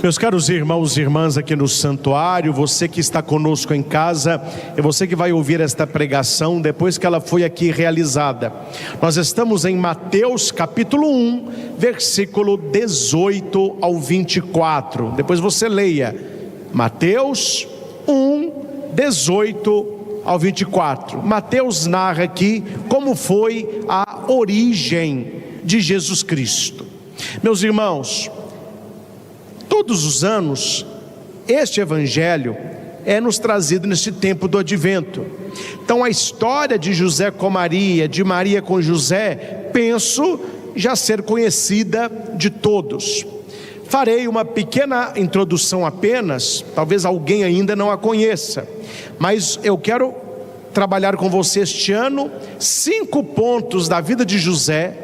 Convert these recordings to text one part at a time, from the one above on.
Meus caros irmãos e irmãs aqui no santuário, você que está conosco em casa, é você que vai ouvir esta pregação depois que ela foi aqui realizada. Nós estamos em Mateus capítulo 1, versículo 18 ao 24. Depois você leia Mateus 1, 18 ao 24. Mateus narra aqui como foi a origem de Jesus Cristo. Meus irmãos, todos os anos, este evangelho é nos trazido neste tempo do advento. Então a história de José com Maria, de Maria com José, penso já ser conhecida de todos. Farei uma pequena introdução apenas, talvez alguém ainda não a conheça, mas eu quero trabalhar com você este ano 5 pontos da vida de José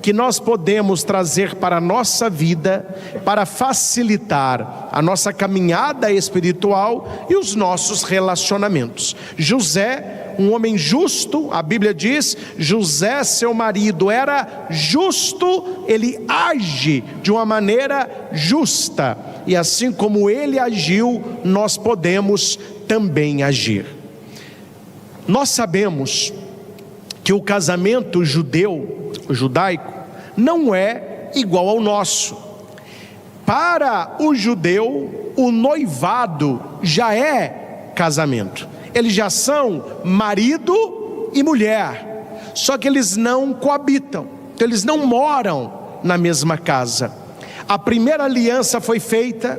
que nós podemos trazer para a nossa vida, para facilitar a nossa caminhada espiritual e os nossos relacionamentos. José, um homem justo, a Bíblia diz, José, seu marido, era justo, ele age de uma maneira justa, e assim como ele agiu, nós podemos também agir. Nós sabemos que o casamento judaico, não é igual ao nosso. Para o judeu, o noivado já é casamento. Eles já são marido e mulher, só que eles não coabitam, então eles não moram na mesma casa. A primeira aliança foi feita,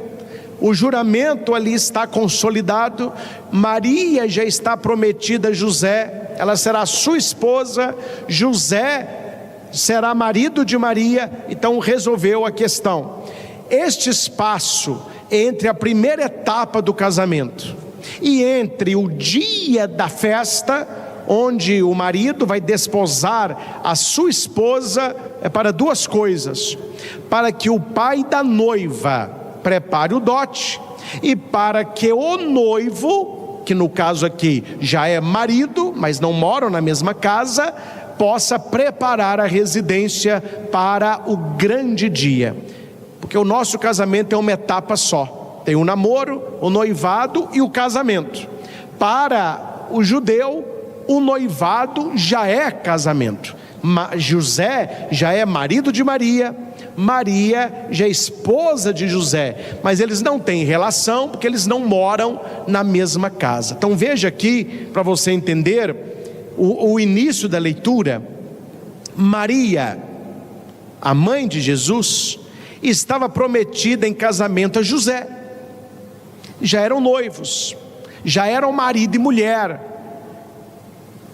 o juramento ali está consolidado, Maria já está prometida a José, ela será sua esposa, José será marido de Maria, então resolveu a questão. Este espaço entre a primeira etapa do casamento e entre o dia da festa, onde o marido vai desposar a sua esposa, é para 2 coisas: para que o pai da noiva prepare o dote, e para que o noivo, que no caso aqui já é marido, mas não moram na mesma casa, possa preparar a residência para o grande dia. Porque o nosso casamento é uma etapa só. Tem o namoro, o noivado e o casamento. Para o judeu, o noivado já é casamento. José já é marido de Maria, Maria já é esposa de José, mas eles não têm relação porque eles não moram na mesma casa. Então veja aqui, para você entender o início da leitura. Maria, a mãe de Jesus, estava prometida em casamento a José. Já eram noivos, já eram marido e mulher,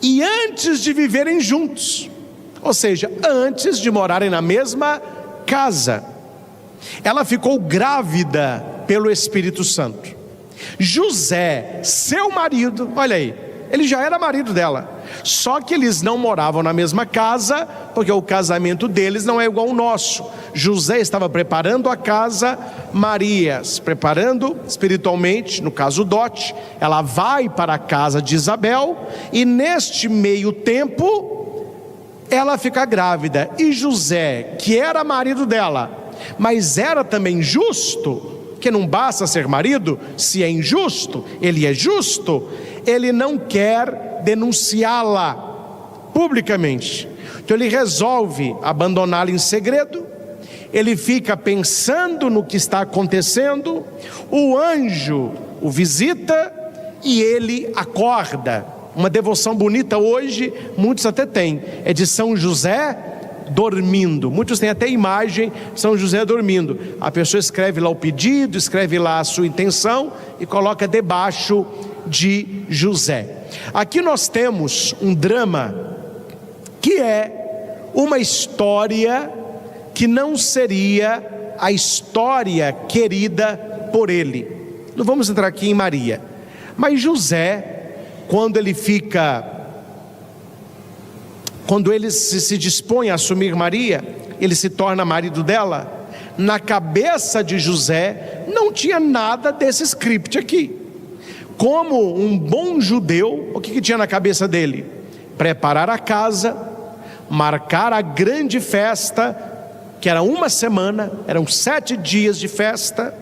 e antes de viverem juntos, ou seja, antes de morarem na mesma casa, ela ficou grávida pelo Espírito Santo. José, seu marido, olha aí, ele já era marido dela, só que eles não moravam na mesma casa, porque o casamento deles não é igual ao nosso. José estava preparando a casa, Maria se preparando espiritualmente, no caso o dote. Ela vai para a casa de Isabel, e neste meio tempo ela fica grávida, e José, que era marido dela, mas era também justo, que não basta ser marido, se é injusto, ele é justo, ele não quer denunciá-la publicamente, então ele resolve abandoná-la em segredo. Ele fica pensando no que está acontecendo, o anjo o visita e ele acorda. Uma devoção bonita hoje, muitos até têm, é de São José dormindo. Muitos têm até imagem de São José dormindo. A pessoa escreve lá o pedido, escreve lá a sua intenção e coloca debaixo de José. Aqui nós temos um drama que é uma história que não seria a história querida por ele. Não vamos entrar aqui em Maria, mas José, quando ele se dispõe a assumir Maria, ele se torna marido dela. Na cabeça de José não tinha nada desse script aqui. Como um bom judeu, o que tinha na cabeça dele? Preparar a casa, marcar a grande festa, que era uma semana, eram 7 dias de festa,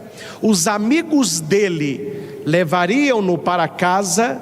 os amigos dele levariam-no para casa,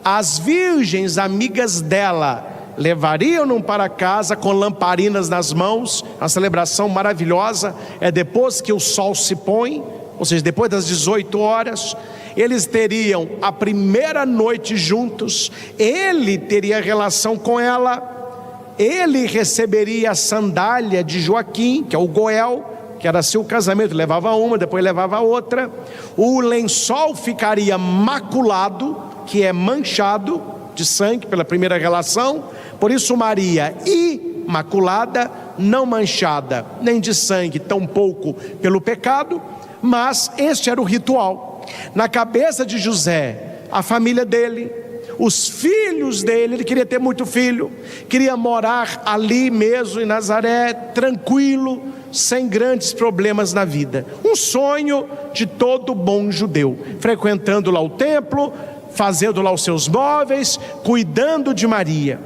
as virgens amigas dela levariam-no para casa com lamparinas nas mãos. A celebração maravilhosa é depois que o sol se põe, ou seja, depois das 18 horas, eles teriam a primeira noite juntos, ele teria relação com ela, ele receberia a sandália de Joaquim, que é o Goel, que era seu casamento, levava uma, depois levava outra. O lençol ficaria maculado, que é manchado de sangue pela primeira relação. Por isso Maria, imaculada, não manchada nem de sangue, tampouco pelo pecado. Mas este era o ritual. Na cabeça de José, a família dele, os filhos dele, ele queria ter muito filho, queria morar ali mesmo em Nazaré, tranquilo, sem grandes problemas na vida. Um sonho de todo bom judeu, frequentando lá o templo, fazendo lá os seus móveis, cuidando de Maria.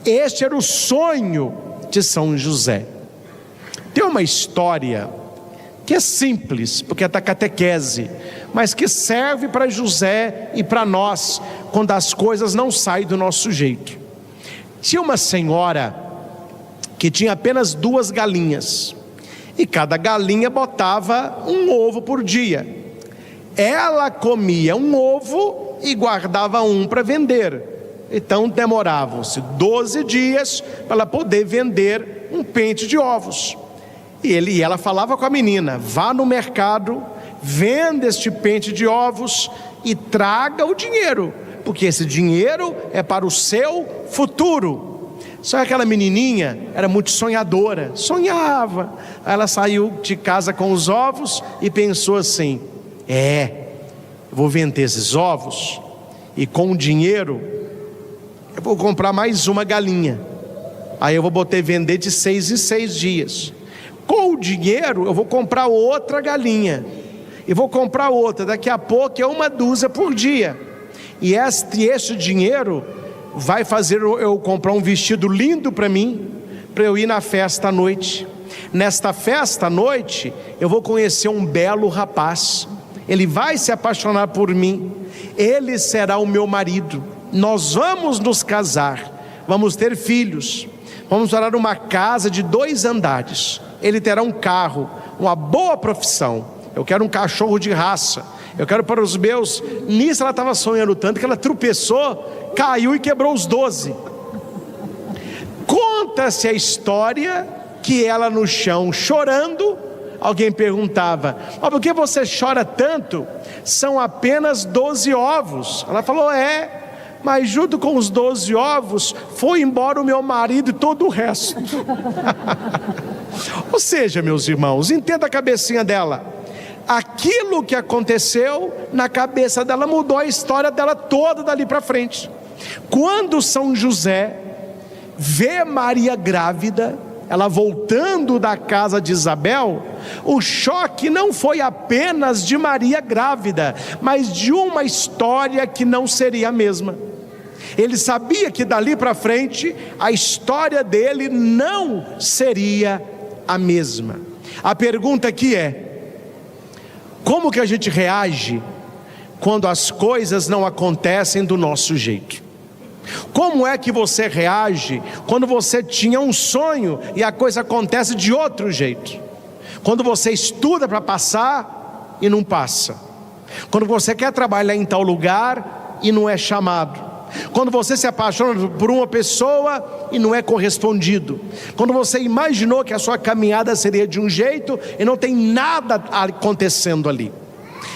Este era o sonho de São José. Tem uma história que é simples, porque é da catequese, mas que serve para José e para nós, quando as coisas não saem do nosso jeito. Tinha uma senhora que tinha apenas 2 galinhas, e cada galinha botava um ovo por dia. Ela comia um ovo e guardava um para vender. Então demoravam-se 12 dias para ela poder vender um pente de ovos. E ela falava com a menina: vá no mercado, venda este pente de ovos e traga o dinheiro, porque esse dinheiro é para o seu futuro. Só que aquela menininha era muito sonhadora, sonhava. Ela saiu de casa com os ovos e pensou assim: vou vender esses ovos e com o dinheiro eu vou comprar mais uma galinha. Aí eu vou poder vender de 6 em 6 dias. Com o dinheiro eu vou comprar outra galinha, e vou comprar outra, daqui a pouco é 1 dúzia por dia. E este dinheiro vai fazer eu comprar um vestido lindo para mim, para eu ir na festa à noite. Nesta festa à noite eu vou conhecer um belo rapaz, ele vai se apaixonar por mim, ele será o meu marido, nós vamos nos casar, vamos ter filhos, vamos morar numa casa de 2 andares. Ele terá um carro, uma boa profissão. Eu quero um cachorro de raça. Eu quero para os meus. Nisso ela estava sonhando tanto que ela tropeçou, caiu e quebrou os 12. Conta-se a história que ela no chão chorando. Alguém perguntava: mas por que você chora tanto? São apenas 12 ovos. Ela falou: mas junto com os 12 ovos foi embora o meu marido e todo o resto. Ou seja, meus irmãos, entenda a cabecinha dela. Aquilo que aconteceu na cabeça dela mudou a história dela toda dali para frente. Quando São José vê Maria grávida, ela voltando da casa de Isabel, o choque não foi apenas de Maria grávida, mas de uma história que não seria a mesma. Ele sabia que dali para frente a história dele não seria a mesma. A pergunta aqui é: como que a gente reage quando as coisas não acontecem do nosso jeito? Como é que você reage quando você tinha um sonho e a coisa acontece de outro jeito? Quando você estuda para passar e não passa. Quando você quer trabalhar em tal lugar e não é chamado. Quando você se apaixona por uma pessoa e não é correspondido. Quando você imaginou que a sua caminhada seria de um jeito e não tem nada acontecendo ali.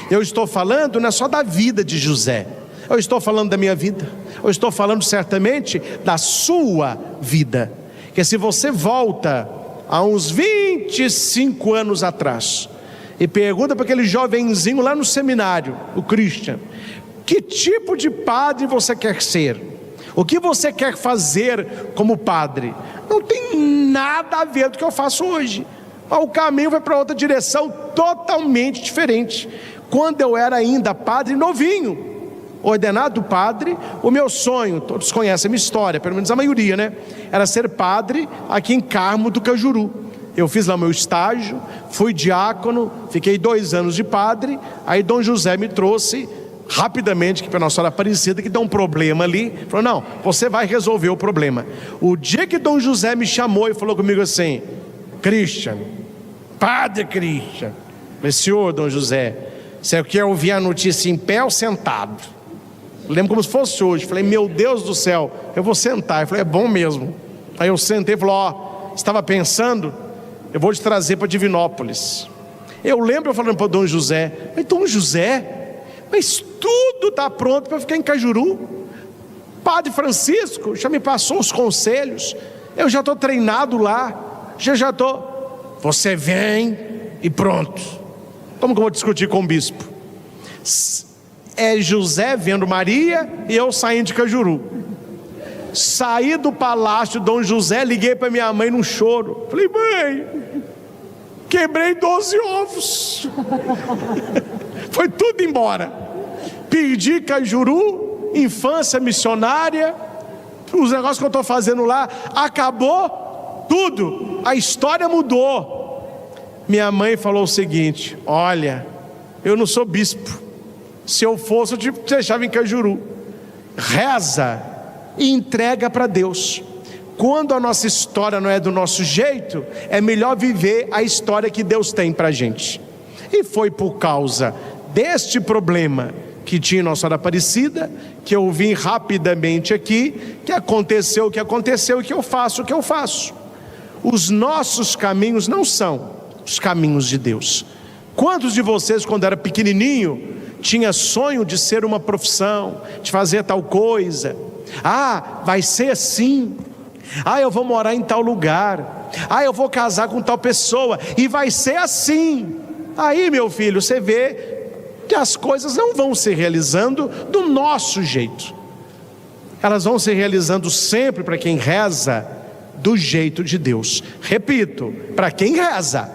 Eu estou falando não é só da vida de José, eu estou falando da minha vida, eu estou falando certamente da sua vida. Que se você volta a uns 25 anos atrás e pergunta para aquele jovenzinho lá no seminário, o Christian: que tipo de padre você quer ser? O que você quer fazer como padre? Não tem nada a ver do que eu faço hoje. O caminho vai para outra direção totalmente diferente. Quando eu era ainda padre novinho, ordenado padre, o meu sonho, todos conhecem a minha história, pelo menos a maioria, né? Era ser padre aqui em Carmo do Cajuru. eu fiz lá meu estágio, fui diácono, fiquei 2 anos de padre. Aí Dom José me trouxe rapidamente, que para Nossa Senhora Aparecida, que deu um problema ali. Falou: não, você vai resolver o problema. O dia que Dom José me chamou e falou comigo assim: Christian, Padre Christian. Falei: senhor Dom José, você quer ouvir a notícia em pé ou sentado? Eu lembro como se fosse hoje. Falei: meu Deus do céu, eu vou sentar. Eu falei: é bom mesmo. Aí eu sentei e falei: ó, estava pensando, eu vou te trazer para Divinópolis. Eu lembro eu falando para Dom José: mas Dom José, mas tudo está pronto para ficar em Cajuru. Padre Francisco já me passou os conselhos, eu já estou treinado lá, já estou. Você vem e pronto. Como que eu vou discutir com o bispo? É José vendo Maria e eu saindo de Cajuru. Saí do palácio de Dom José, liguei para minha mãe num choro. Falei: mãe, quebrei 12 ovos. Foi tudo embora. Perdi Cajuru, infância missionária, os negócios que eu estou fazendo lá, acabou tudo, a história mudou. Minha mãe falou o seguinte: olha, eu não sou bispo, se eu fosse eu te deixava em Cajuru. Reza e entrega para Deus. Quando a nossa história não é do nosso jeito, é melhor viver a história que Deus tem para a gente. E foi por causa deste problema que tinha Nossa Senhora Aparecida, que eu vim rapidamente aqui, que aconteceu o que aconteceu e que eu faço o que eu faço. Os nossos caminhos não são os caminhos de Deus. Quantos de vocês, quando era pequenininho, tinha sonho de ser uma profissão, de fazer tal coisa? Ah, vai ser assim. Ah, eu vou morar em tal lugar. Ah, eu vou casar com tal pessoa e vai ser assim. Aí, meu filho, você vê que as coisas não vão se realizando do nosso jeito. Elas vão se realizando sempre, para quem reza, do jeito de Deus. Repito, para quem reza.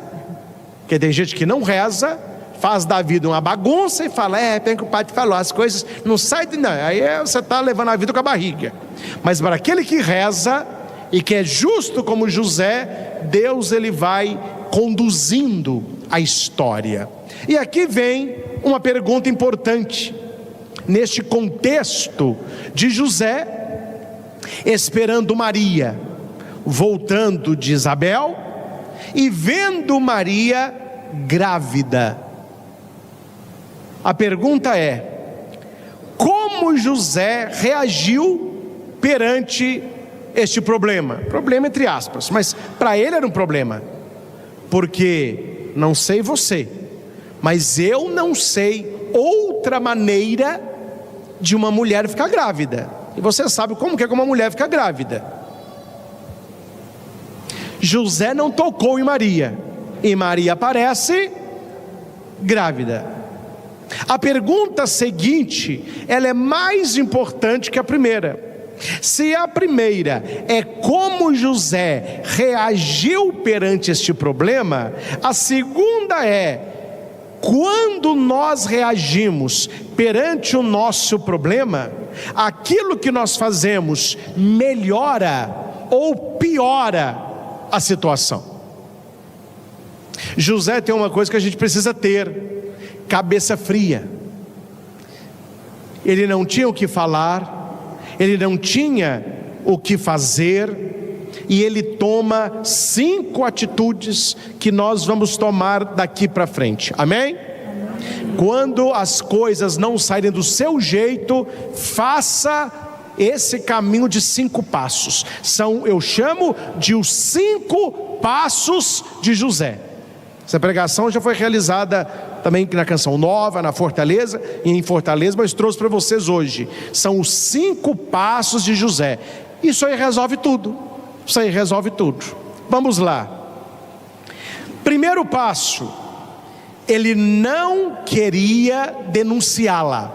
Porque tem gente que não reza, faz da vida uma bagunça e fala: tem que o padre falou, as coisas não saem de não. Aí você está levando a vida com a barriga. Mas para aquele que reza e que é justo como José, Deus ele vai conduzindo a história. E aqui vem uma pergunta importante, neste contexto de José esperando Maria, voltando de Isabel e vendo Maria grávida. A pergunta é: como José reagiu perante este problema? Problema entre aspas, mas para ele era um problema, porque não sei você, mas eu não sei outra maneira de uma mulher ficar grávida. E você sabe como que é que uma mulher fica grávida. José não tocou em Maria, e Maria aparece grávida. A pergunta seguinte, ela é mais importante que a primeira. Se a primeira é como José reagiu perante este problema, a segunda é: quando nós reagimos perante o nosso problema, aquilo que nós fazemos melhora ou piora a situação. José tem uma coisa que a gente precisa ter: cabeça fria. Ele não tinha o que falar, ele não tinha o que fazer, e ele toma 5 atitudes que nós vamos tomar daqui para frente. Amém? Quando as coisas não saírem do seu jeito, faça esse caminho de 5 passos. Eu chamo de os 5 passos de José. Essa pregação já foi realizada também na Canção Nova, na Fortaleza, e em Fortaleza, mas trouxe para vocês hoje. São os 5 passos de José. Isso aí resolve tudo. Isso aí resolve tudo. Vamos lá. Primeiro passo: ele não queria denunciá-la.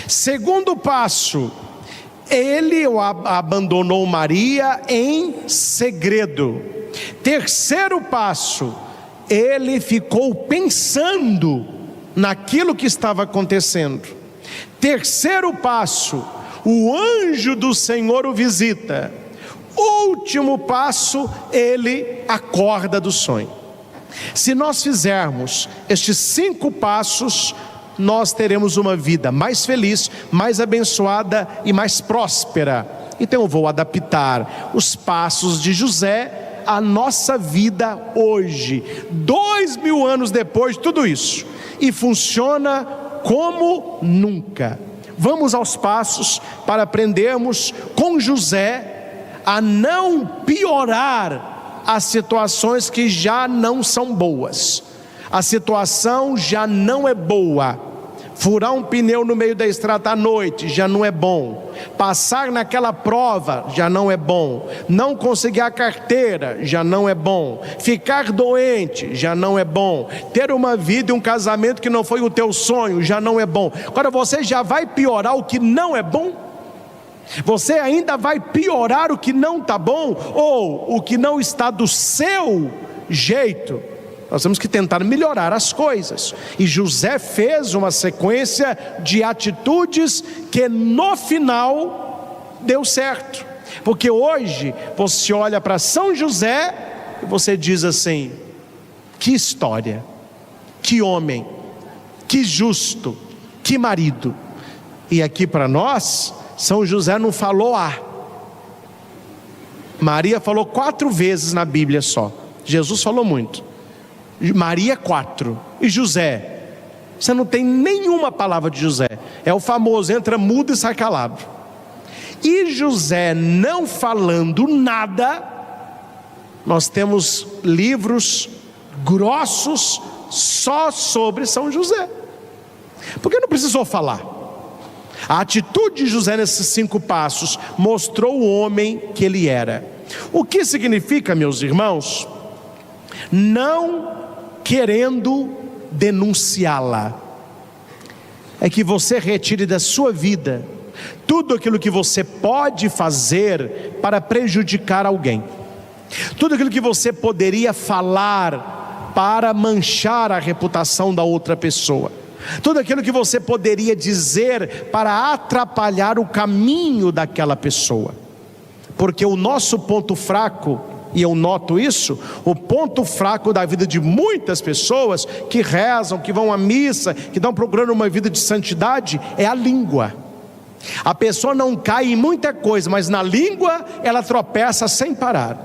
Segundo passo: ele abandonou Maria em segredo. Terceiro passo: ele ficou pensando naquilo que estava acontecendo. Terceiro passo: o anjo do Senhor o visita. último passo, ele acorda do sonho. Se nós fizermos estes 5 passos, nós teremos uma vida mais feliz, mais abençoada e mais próspera. Então eu vou adaptar os passos de José à nossa vida hoje, 2000 anos depois de tudo isso, e funciona como nunca. Vamos aos passos para aprendermos com José a não piorar as situações que já não são boas. A situação já não é boa. Furar um pneu no meio da estrada à noite já não é bom. Passar naquela prova já não é bom. Não conseguir a carteira já não é bom. Ficar doente já não é bom. Ter uma vida e um casamento que não foi o teu sonho já não é bom. Agora você já vai piorar o que não é bom? Você ainda vai piorar o que não está bom? Ou o que não está do seu jeito? Nós temos que tentar melhorar as coisas. E José fez uma sequência de atitudes que no final deu certo. Porque hoje você olha para São José e você diz assim: que história, que homem, que justo, que marido. E aqui para nós, São José não falou Maria falou 4 vezes na Bíblia só. Jesus falou muito. Maria 4. E José, você não tem nenhuma palavra de José. É o famoso, entra mudo e sai calado. E José não falando nada, nós temos livros grossos só sobre São José. Porque não precisou falar. A atitude de José nesses 5 passos mostrou o homem que ele era. O que significa, meus irmãos, não querendo denunciá-la, é que você retire da sua vida tudo aquilo que você pode fazer para prejudicar alguém, tudo aquilo que você poderia falar para manchar a reputação da outra pessoa, tudo aquilo que você poderia dizer para atrapalhar o caminho daquela pessoa. Porque o nosso ponto fraco, e eu noto isso, o ponto fraco da vida de muitas pessoas que rezam, que vão à missa, que estão procurando uma vida de santidade, é a língua. A pessoa não cai em muita coisa, mas na língua ela tropeça sem parar.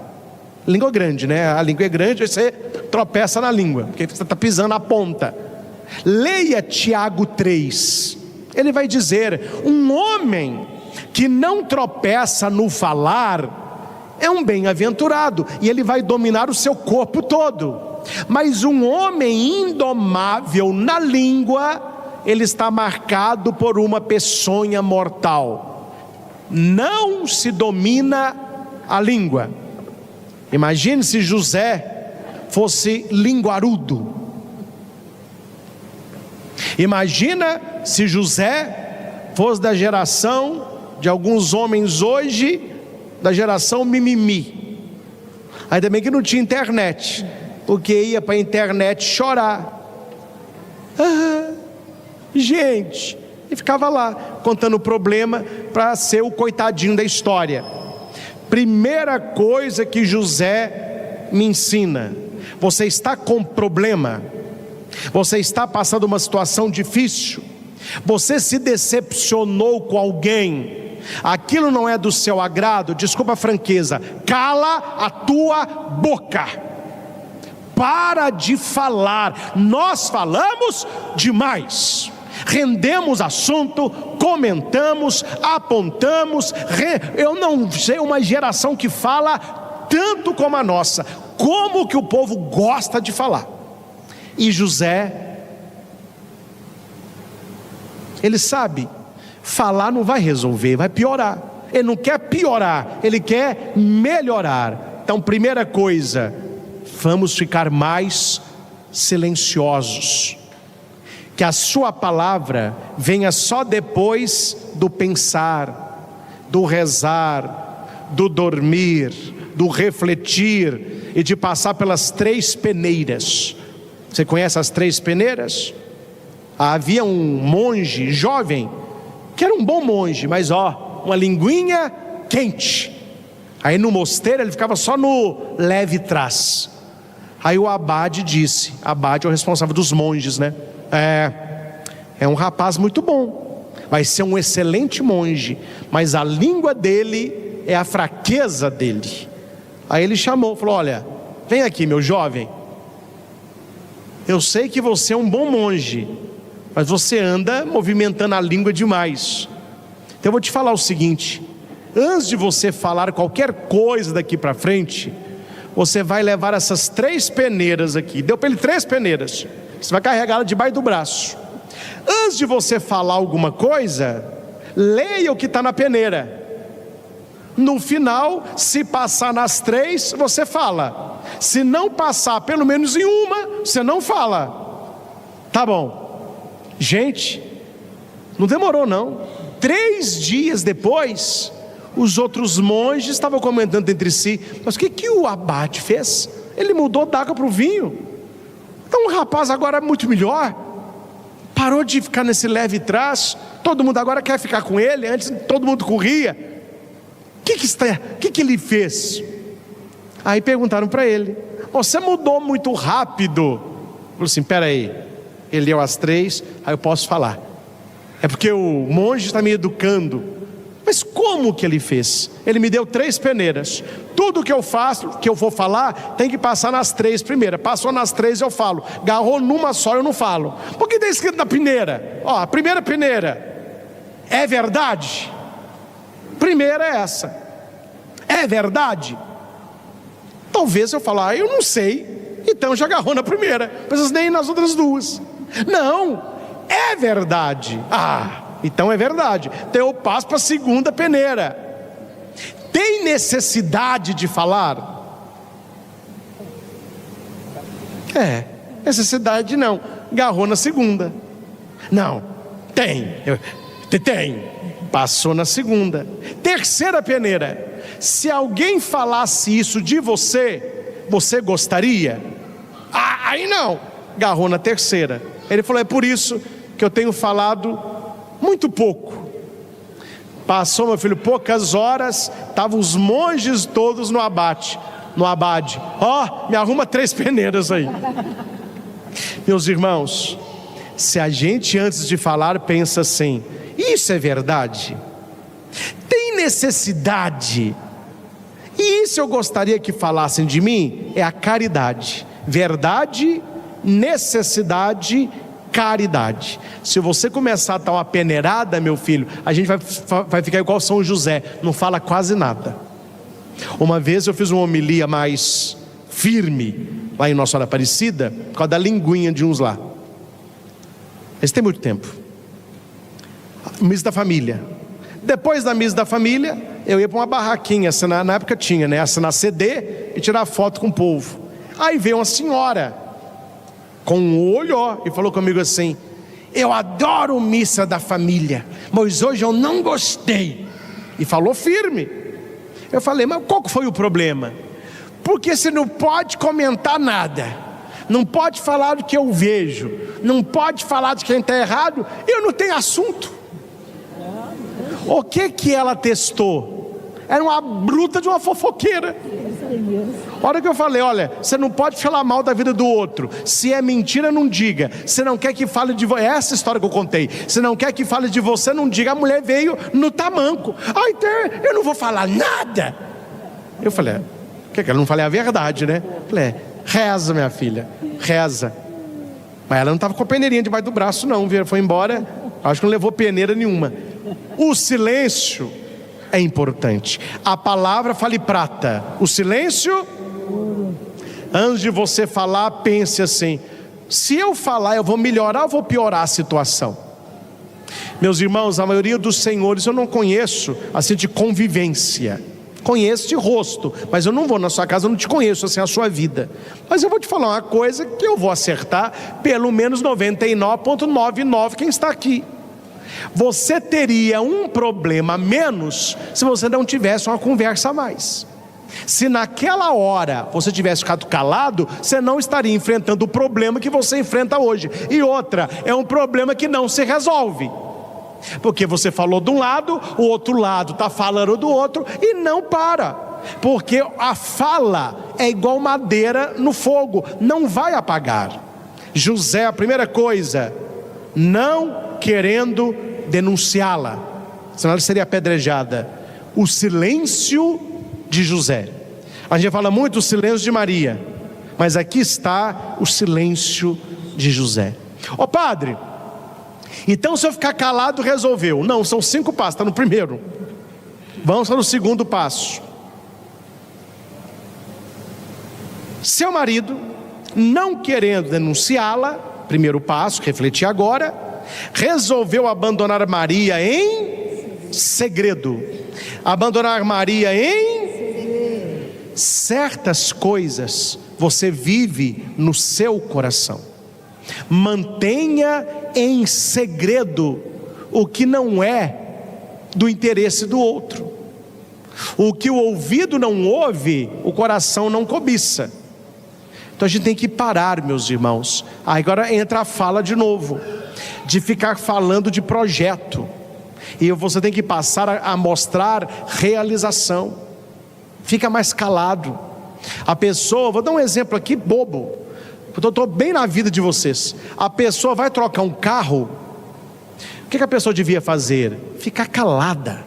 Língua grande, né? A língua é grande, aí você tropeça na língua, porque você está pisando na ponta. Leia Tiago 3, ele vai dizer: um homem que não tropeça no falar é um bem-aventurado, e ele vai dominar o seu corpo todo. Mas um homem indomável na língua, ele está marcado por uma peçonha mortal. Não se domina a língua. Imagine se José fosse linguarudo. Imagina se José fosse da geração de alguns homens hoje, da geração mimimi. Ainda bem que não tinha internet, porque ia para a internet chorar. Gente, e ficava lá contando o problema para ser o coitadinho da história. Primeira coisa que José me ensina: você está com problema, você está passando uma situação difícil, você se decepcionou com alguém, aquilo não é do seu agrado, desculpa a franqueza, cala a tua boca, para de falar. Nós falamos demais, rendemos assunto, comentamos, apontamos. Eu não sei uma geração que fala tanto como a nossa. Como que o povo gosta de falar. E José, ele sabe, falar não vai resolver, vai piorar. Ele não quer piorar, ele quer melhorar. Então, primeira coisa, vamos ficar mais silenciosos. Que a sua palavra venha só depois do pensar, do rezar, do dormir, do refletir e de passar pelas 3 peneiras. Você conhece as 3 peneiras? Havia um monge jovem que era um bom monge, mas uma linguinha quente. Aí no mosteiro ele ficava só no leve trás. Aí o abade disse, abade é o responsável dos monges, né? É um rapaz muito bom, vai ser um excelente monge, mas a língua dele é a fraqueza dele. Aí ele chamou, falou: olha, vem aqui, meu jovem, eu sei que você é um bom monge, mas você anda movimentando a língua demais. Então eu vou te falar o seguinte: antes de você falar qualquer coisa daqui para frente, você vai levar essas 3 peneiras aqui. Deu para ele 3 peneiras, você vai carregá-la debaixo do braço. Antes de você falar alguma coisa, leia o que está na peneira. No final, se passar nas 3, você fala. Se não passar pelo menos em uma, você não fala. Tá bom. Gente, não demorou não. 3 dias depois, os outros monges estavam comentando entre si: mas o que o abade fez? Ele mudou da água para o vinho. Então o rapaz agora é muito melhor. Parou de ficar nesse leve trás. Todo mundo agora quer ficar com ele. Antes todo mundo corria. O que ele fez? Aí perguntaram para ele: você mudou muito rápido. Ele falou assim: espera aí, ele deu as 3, aí eu posso falar. É porque o monge está me educando. Mas como que ele fez? Ele me deu 3 peneiras. Tudo que eu faço, que eu vou falar, tem que passar nas 3 primeiras. Passou nas 3 eu falo. Agarrou numa só eu não falo. Por que está escrito na peneira? Ó, a primeira peneira: é verdade? Primeira é essa: é verdade? Talvez eu falar: eu não sei. Então já agarrou na primeira, precisa nem ir nas outras 2. Não, é verdade. Então é verdade. Então eu passo para a segunda peneira. Tem necessidade de falar? Necessidade não. Agarrou na segunda. Não, tem. Passou na segunda. Terceira peneira: se alguém falasse isso de você, você gostaria? Aí não. Agarrou na terceira. Ele falou: é por isso que eu tenho falado muito pouco. Passou, meu filho, poucas horas, estavam os monges todos no abade. Me arruma 3 peneiras aí. Meus irmãos, se a gente antes de falar pensa assim: isso é verdade? Tem necessidade? E isso eu gostaria que falassem de mim? É a caridade. Verdade, necessidade, caridade. Se você começar a dar uma peneirada, meu filho, a gente vai ficar igual São José, não fala quase nada. Uma vez eu fiz uma homilia mais firme lá em Nossa Senhora Aparecida, por causa da linguinha de uns lá. Isso tem muito tempo. Missa da família. Depois da missa da família, eu ia para uma barraquinha, na época tinha, né? Assinar CD e tirar foto com o povo. Aí veio uma senhora com um olho, e falou comigo assim: eu adoro missa da família, mas hoje eu não gostei. E falou firme. Eu falei: mas qual foi o problema? Porque você não pode comentar nada, não pode falar do que eu vejo, não pode falar de quem está errado. Eu não tenho assunto. O que ela testou? Era uma bruta de uma fofoqueira. A hora que eu falei: olha, você não pode falar mal da vida do outro. Se é mentira, não diga. Você não quer que fale de você. É essa história que eu contei. Você não quer que fale de você, não diga. A mulher veio no tamanco. Então eu não vou falar nada. Eu falei: que eu não falei a verdade, né? Eu falei: reza, minha filha, reza. Mas ela não estava com a peneirinha debaixo do braço não, viu? Foi embora, acho que não levou peneira nenhuma. O silêncio é importante. A palavra fale prata, o silêncio. Antes de você falar, pense assim: se eu falar, eu vou melhorar ou vou piorar a situação? Meus irmãos, a maioria dos senhores eu não conheço assim de convivência. Conheço de rosto, mas eu não vou na sua casa, eu não te conheço assim a sua vida. Mas eu vou te falar uma coisa que eu vou acertar pelo menos 99,99 quem está aqui. Você teria um problema a menos se você não tivesse uma conversa a mais. Se naquela hora você tivesse ficado calado, você não estaria enfrentando o problema que você enfrenta hoje. E outra, é um problema que não se resolve, porque você falou de um lado, o outro lado está falando do outro e não para. porque a fala é igual madeira no fogo, não vai apagar. José, a primeira coisa, não querendo denunciá-la, senão ela seria apedrejada. O silêncio de José. A gente fala muito do silêncio de Maria, mas aqui está o silêncio de José. Ó padre, então se eu ficar calado resolveu? Não, são 5 passos, está no primeiro. Vamos para o segundo passo. Seu marido, não querendo denunciá-la, primeiro passo, refletir agora, resolveu abandonar Maria em segredo. Abandonar Maria em certas coisas você vive no seu coração. Mantenha em segredo o que não é do interesse do outro. O que o ouvido não ouve, o coração não cobiça. Então a gente tem que parar, meus irmãos. Agora entra a fala de novo, de ficar falando de projeto, e você tem que passar a mostrar realização. Fica mais calado. A pessoa, vou dar um exemplo aqui bobo, eu estou bem na vida de vocês. A pessoa vai trocar um carro, o que a pessoa devia fazer? Ficar calada,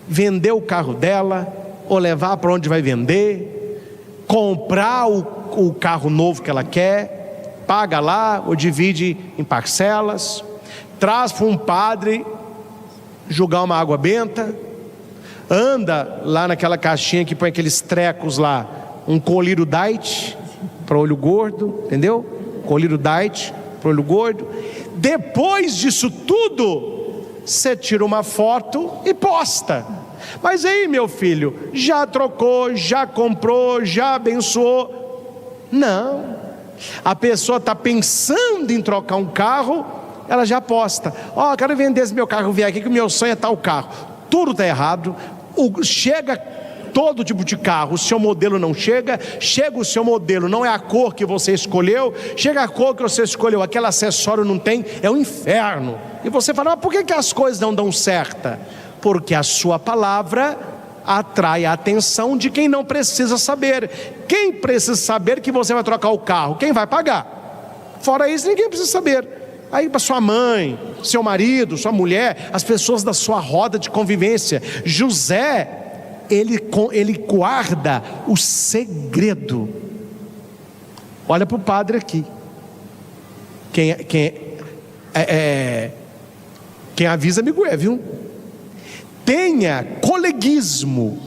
vender o carro dela, ou levar para onde vai vender, comprar o carro novo que ela quer, paga lá, ou divide em parcelas, traz para um padre jogar uma água benta, anda lá naquela caixinha que põe aqueles trecos lá, um colírio diet para olho gordo, entendeu? Colírio diet para olho gordo. Depois disso tudo, você tira uma foto e posta. Mas aí, meu filho, já trocou, já comprou, já abençoou? Não. A pessoa está pensando em trocar um carro, ela já posta. Ó, quero vender esse meu carro, vier aqui que o meu sonho é tal carro. Tudo está errado. Chega todo tipo de carro, o seu modelo não chega. Chega o seu modelo, não é a cor que você escolheu. Chega a cor que você escolheu, aquele acessório não tem, é um inferno. E você fala, mas por que as coisas não dão certo? Porque a sua palavra atrai a atenção de quem não precisa saber. Quem precisa saber que você vai trocar o carro? Quem vai pagar? Fora isso, ninguém precisa saber. Aí para sua mãe, seu marido, sua mulher, as pessoas da sua roda de convivência. José, ele guarda o segredo. Olha para o padre aqui. Quem avisa amigo é, viu? Tenha coleguismo.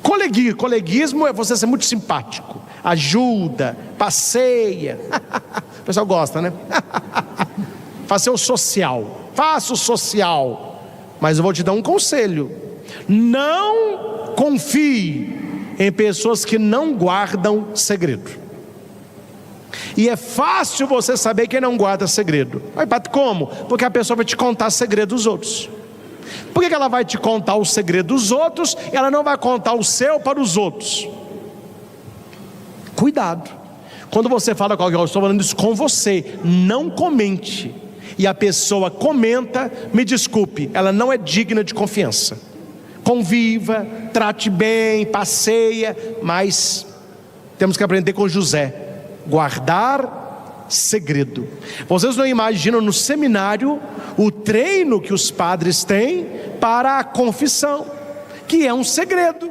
Coleguismo é você ser muito simpático, ajuda, passeia. O pessoal gosta, né? Faça o social. Faça o social. Mas eu vou te dar um conselho: não confie em pessoas que não guardam segredo. E é fácil você saber quem não guarda segredo. Mas como? Porque a pessoa vai te contar segredo dos outros. Por que ela vai te contar o segredo dos outros? Ela não vai contar o seu para os outros. Cuidado. Quando você fala com alguém, eu estou falando isso com você, não comente. E a pessoa comenta, me desculpe, ela não é digna de confiança. Conviva, trate bem, passeia, mas temos que aprender com José, guardar segredo. Vocês não imaginam no seminário o treino que os padres têm para a confissão, que é um segredo.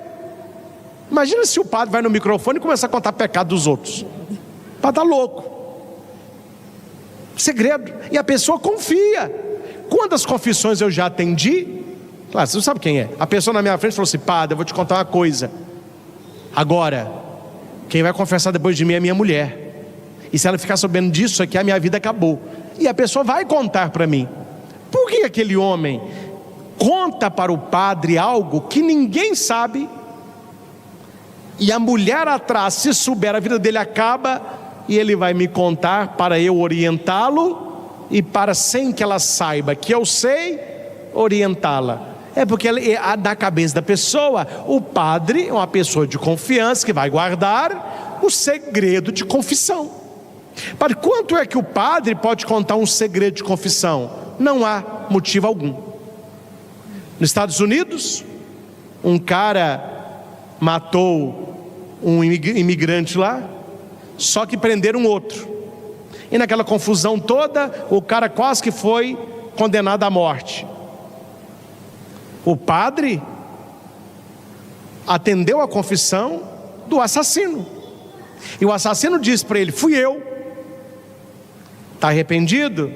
Imagina se o padre vai no microfone e começa a contar pecado dos outros. O padre está louco. Segredo. E a pessoa confia. Quantas confissões eu já atendi? Claro, você não sabe quem é. A pessoa na minha frente falou assim: padre, eu vou te contar uma coisa. Agora, quem vai confessar depois de mim é minha mulher. E se ela ficar sabendo disso aqui, a minha vida acabou. E a pessoa vai contar para mim. Por que aquele homem conta para o padre algo que ninguém sabe? E a mulher atrás, se souber, a vida dele acaba. E ele vai me contar para eu orientá-lo, e para, sem que ela saiba que eu sei, orientá-la. É porque na cabeça da pessoa, o padre é uma pessoa de confiança que vai guardar o segredo de confissão. Para quanto é que o padre pode contar um segredo de confissão? Não há motivo algum. Nos Estados Unidos, um cara matou um imigrante lá, só que prenderam outro. E naquela confusão toda, o cara quase que foi condenado à morte. O padre atendeu a confissão do assassino. E o assassino disse para ele: fui eu. Está arrependido?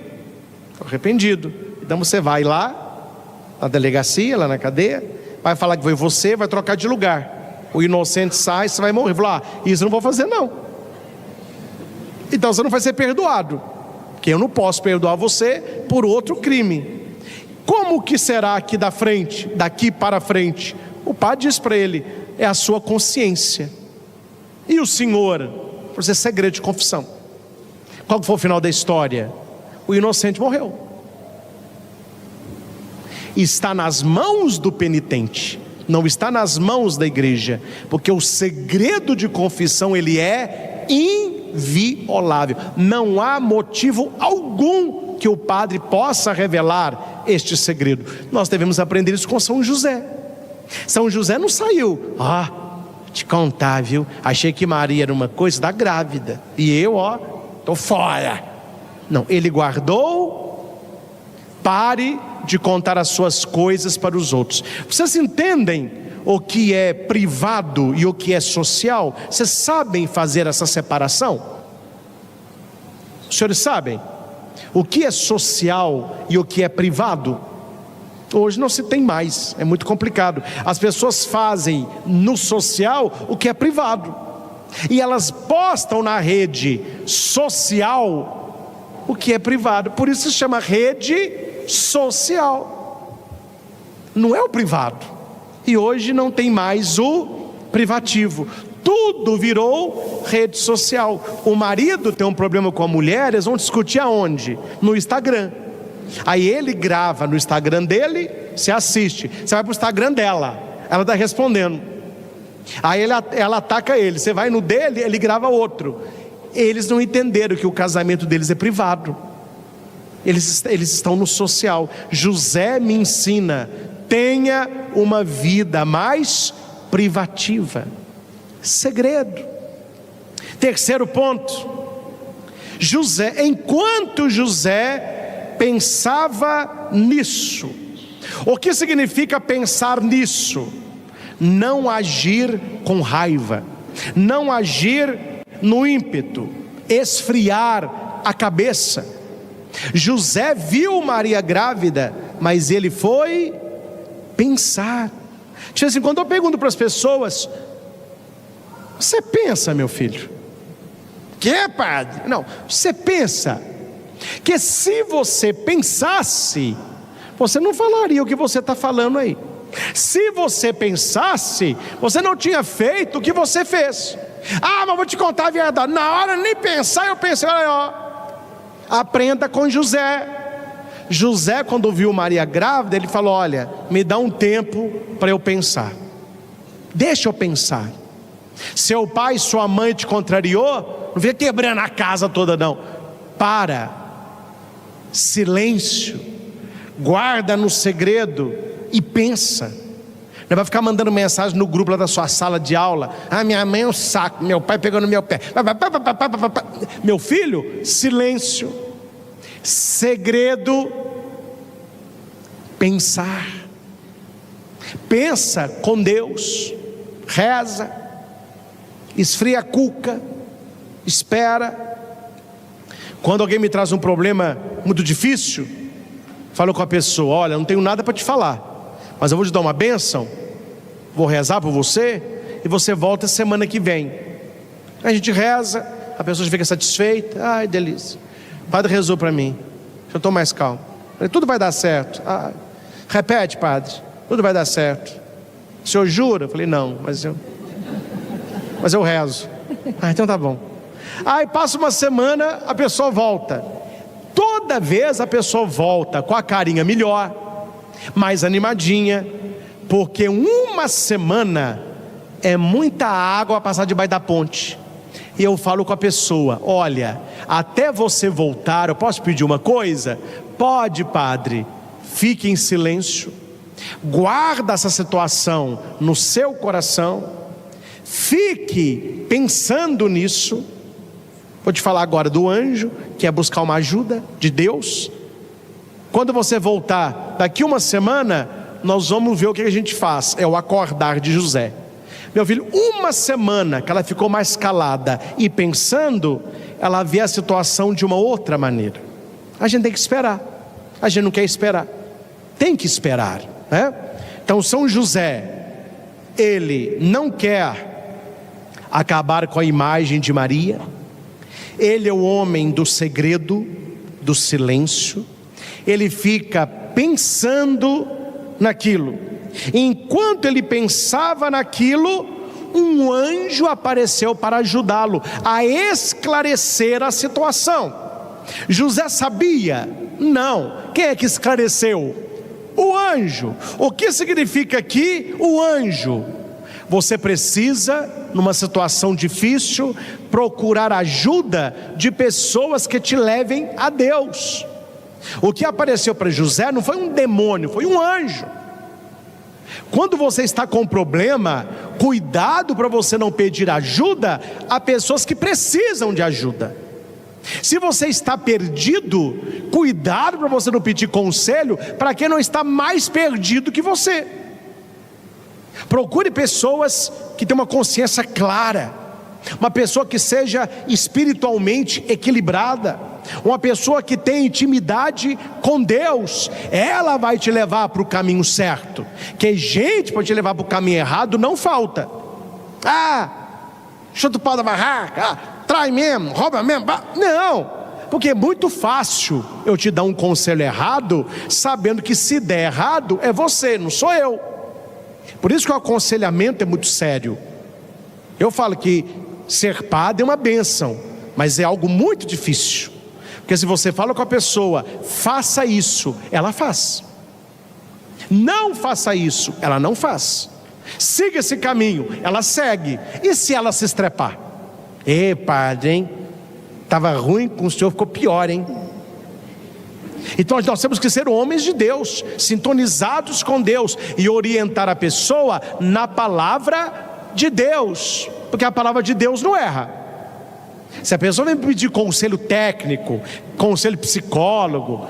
Estou arrependido. Então você vai lá na delegacia, lá na cadeia, vai falar que foi você, vai trocar de lugar. O inocente sai, você vai morrer. Falar: isso eu não vou fazer não. Então você não vai ser perdoado, porque eu não posso perdoar você por outro crime. Como que será aqui da frente, daqui para frente? O padre diz para ele: é a sua consciência. E o senhor? Por ser segredo de confissão. Qual foi o final da história? O inocente morreu. Está nas mãos do penitente, não está nas mãos da igreja, porque o segredo de confissão ele é inviolável. Não há motivo algum que o padre possa revelar este segredo. Nós devemos aprender isso com São José. São José não saiu: te contar, viu? Achei que Maria era uma coisa da grávida, e eu, tô fora. Não, ele guardou. Pare de contar as suas coisas para os outros. Vocês entendem o que é privado e o que é social? Vocês sabem fazer essa separação? Os senhores sabem o que é social e o que é privado? Hoje não se tem mais, é muito complicado. As pessoas fazem no social o que é privado, e elas postam na rede social o que é privado. Por isso se chama rede social, não é o privado. E hoje não tem mais o privativo, tudo virou rede social. O marido tem um problema com a mulher, eles vão discutir aonde? No Instagram. Aí ele grava no Instagram dele, você assiste. Você vai para o Instagram dela, ela está respondendo. Aí ela ataca ele, você vai no dele, ele grava outro. Eles não entenderam que o casamento deles é privado. Eles estão no social. José me ensina: tenha uma vida mais privativa. Segredo. Terceiro ponto: José, enquanto José pensava nisso. O que significa pensar nisso? Não agir com raiva, não agir no ímpeto, esfriar a cabeça. José viu Maria grávida, mas ele foi pensar. De vez em quando eu pergunto para as pessoas: você pensa, meu filho? Que, padre? Não, você pensa que se você pensasse, você não falaria o que você está falando aí. Se você pensasse, você não tinha feito o que você fez. Mas vou te contar a verdade. Na hora nem pensar, eu pensei: aprenda com José. José, quando viu Maria grávida, ele falou: olha, me dá um tempo para eu pensar. Deixa eu pensar. Seu pai e sua mãe te contrariou, não fica quebrando a casa toda não. Para. Silêncio. Guarda no segredo e pensa. Não vai ficar mandando mensagem no grupo lá da sua sala de aula: minha mãe é um saco, meu pai pegou no meu pé. Meu filho, silêncio. Segredo. Pensar. Pensa com Deus. Reza. Esfria a cuca. Espera. Quando alguém me traz um problema muito difícil, falo com a pessoa: olha, não tenho nada para te falar, mas eu vou te dar uma bênção, vou rezar por você, e você volta semana que vem. A gente reza, a pessoa fica satisfeita. Ai, delícia, o padre rezou para mim, eu estou mais calmo. Falei: tudo vai dar certo. Repete, padre, tudo vai dar certo. O senhor jura? Eu falei: não, mas eu rezo. Então tá bom. Aí passa uma semana, a pessoa volta. Toda vez a pessoa volta com a carinha melhor, mais animadinha, porque uma semana é muita água a passar debaixo da ponte. E eu falo com a pessoa: olha, até você voltar, eu posso pedir uma coisa? Pode, padre. Fique em silêncio, guarda essa situação no seu coração Fique pensando nisso. Vou te falar agora do anjo, que é buscar uma ajuda de Deus. Quando você voltar daqui uma semana, nós vamos ver o que a gente faz. É o acordar de José. Meu filho, uma semana que ela ficou mais calada e pensando, ela vê a situação de uma outra maneira. A gente tem que esperar. A gente não quer esperar. Tem que esperar, né? Então São José, ele não quer acabar com a imagem de Maria. Ele é o homem do segredo, do silêncio. Ele fica pensando naquilo. Enquanto ele pensava naquilo, um anjo apareceu para ajudá-lo a esclarecer a situação. José sabia? Não. Quem é que esclareceu? O anjo. O que significa aqui o anjo? Você precisa, numa situação difícil, procurar ajuda de pessoas que te levem a Deus. O que apareceu para José não foi um demônio, foi um anjo. Quando você está com um problema, cuidado para você não pedir ajuda a pessoas que precisam de ajuda. Se você está perdido, cuidado para você não pedir conselho para quem não está mais perdido que você. Procure pessoas que tenham uma consciência clara, uma pessoa que seja espiritualmente equilibrada, uma pessoa que tenha intimidade com Deus. Ela vai te levar para o caminho certo. Que gente para te levar para o caminho errado não falta. Chuta o pau da barraca, trai mesmo, rouba mesmo. Não, porque é muito fácil eu te dar um conselho errado, sabendo que se der errado é você, não sou eu. Por isso que o aconselhamento é muito sério. Eu falo que ser padre é uma bênção, mas é algo muito difícil. Porque se você fala com a pessoa, faça isso, ela faz. Não faça isso, ela não faz. Siga esse caminho, ela segue. E se ela se estrepar? Padre, hein? Estava ruim com o senhor, ficou pior, hein? Então nós temos que ser homens de Deus, sintonizados com Deus, e orientar a pessoa na palavra de Deus, porque a palavra de Deus não erra. Se a pessoa vem pedir conselho técnico, conselho psicólogo,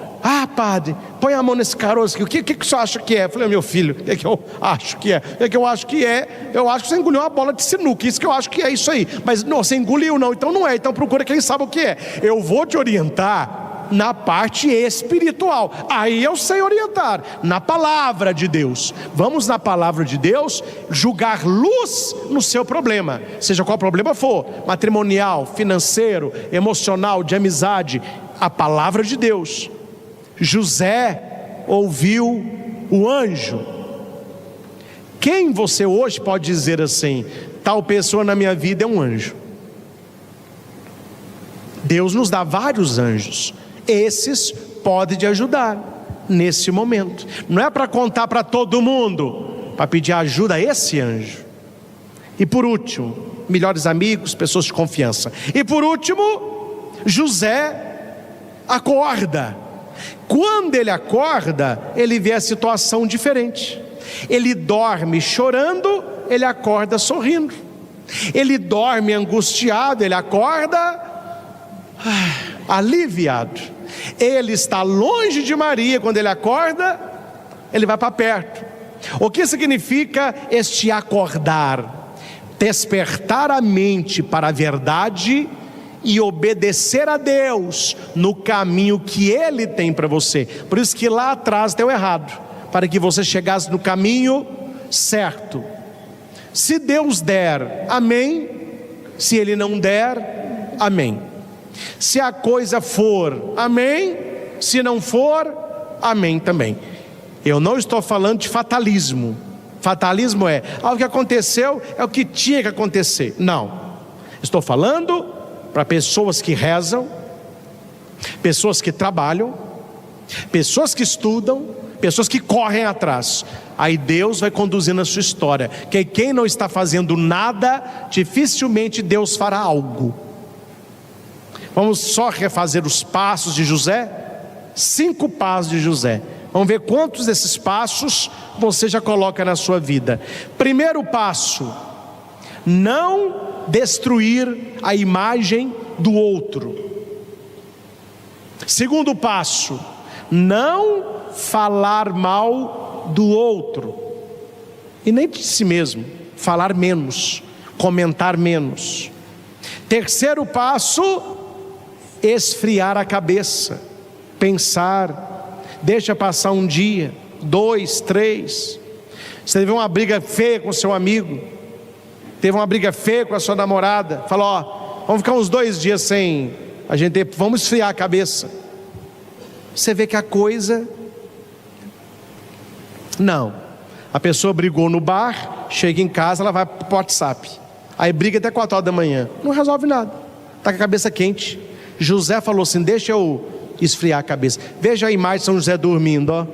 padre, põe a mão nesse caroço aqui, o que o senhor acha que é? Eu falei, meu filho, o que eu acho que é? O que eu acho que é? Eu acho que você engoliu uma bola de sinuca, isso que eu acho que é isso aí. Mas não, você engoliu não, então não é, então procura quem sabe o que é. Eu vou te orientar na parte espiritual, aí eu sei orientar, na palavra de Deus. Vamos na palavra de Deus julgar luz no seu problema, seja qual problema for, matrimonial, financeiro, emocional, de amizade. A palavra de Deus. José ouviu o anjo. Quem você hoje pode dizer assim, tal pessoa na minha vida é um anjo? Deus nos dá vários anjos. Esses podem te ajudar nesse momento. Não é para contar para todo mundo, para pedir ajuda a esse anjo. E por último, melhores amigos, pessoas de confiança. E por último, José acorda. Quando ele acorda, ele vê a situação diferente. Ele dorme chorando, ele acorda sorrindo. Ele dorme angustiado, ele acorda aliviado. Ele está longe de Maria. Quando ele acorda, ele vai para perto. O que significa este acordar? Despertar a mente para a verdade e obedecer a Deus no caminho que Ele tem para você. Por isso que lá atrás deu errado, para que você chegasse no caminho certo. Se Deus der, amém. Se Ele não der, amém. Se a coisa for, amém. Se não for, amém também. Eu não estou falando de fatalismo. Fatalismo é, o que aconteceu é o que tinha que acontecer. Não. Estou falando para pessoas que rezam, pessoas que trabalham, pessoas que estudam, pessoas que correm atrás. Aí Deus vai conduzindo a sua história. Que quem não está fazendo nada, dificilmente Deus fará algo. Vamos só refazer os passos de José? 5 passos de José. Vamos ver quantos desses passos você já coloca na sua vida. Primeiro passo: não destruir a imagem do outro. Segundo passo, não falar mal do outro, e nem de si mesmo, falar menos, comentar menos. Terceiro passo, esfriar a cabeça, pensar, deixa passar um dia, 2, 3. Você teve uma briga feia com seu amigo, teve uma briga feia com a sua namorada, falou: ó, vamos ficar uns 2 dias sem a gente, vamos esfriar a cabeça. Você vê que a coisa, não, a pessoa brigou no bar, chega em casa, ela vai para o WhatsApp, aí briga até 4 horas da manhã, não resolve nada, está com a cabeça quente. José falou assim: deixa eu esfriar a cabeça. Veja a imagem de São José dormindo, ó,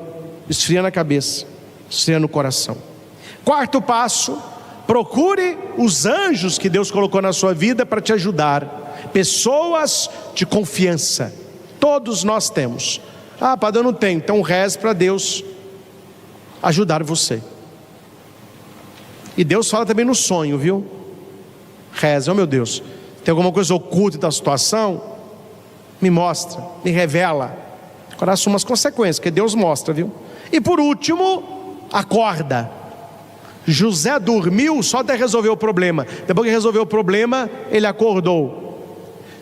esfriando a cabeça, esfriando o coração. Quarto passo, procure os anjos que Deus colocou na sua vida para te ajudar, pessoas de confiança. Todos nós temos. Ah, padre, eu não tenho. Então reze para Deus ajudar você. E Deus fala também no sonho, viu? Reze: oh meu Deus, tem alguma coisa oculta da situação? Me mostra, me revela. Agora assuma as consequências, que Deus mostra, viu? E por último, acorda. José dormiu só até resolver o problema. Depois que resolveu o problema, ele acordou.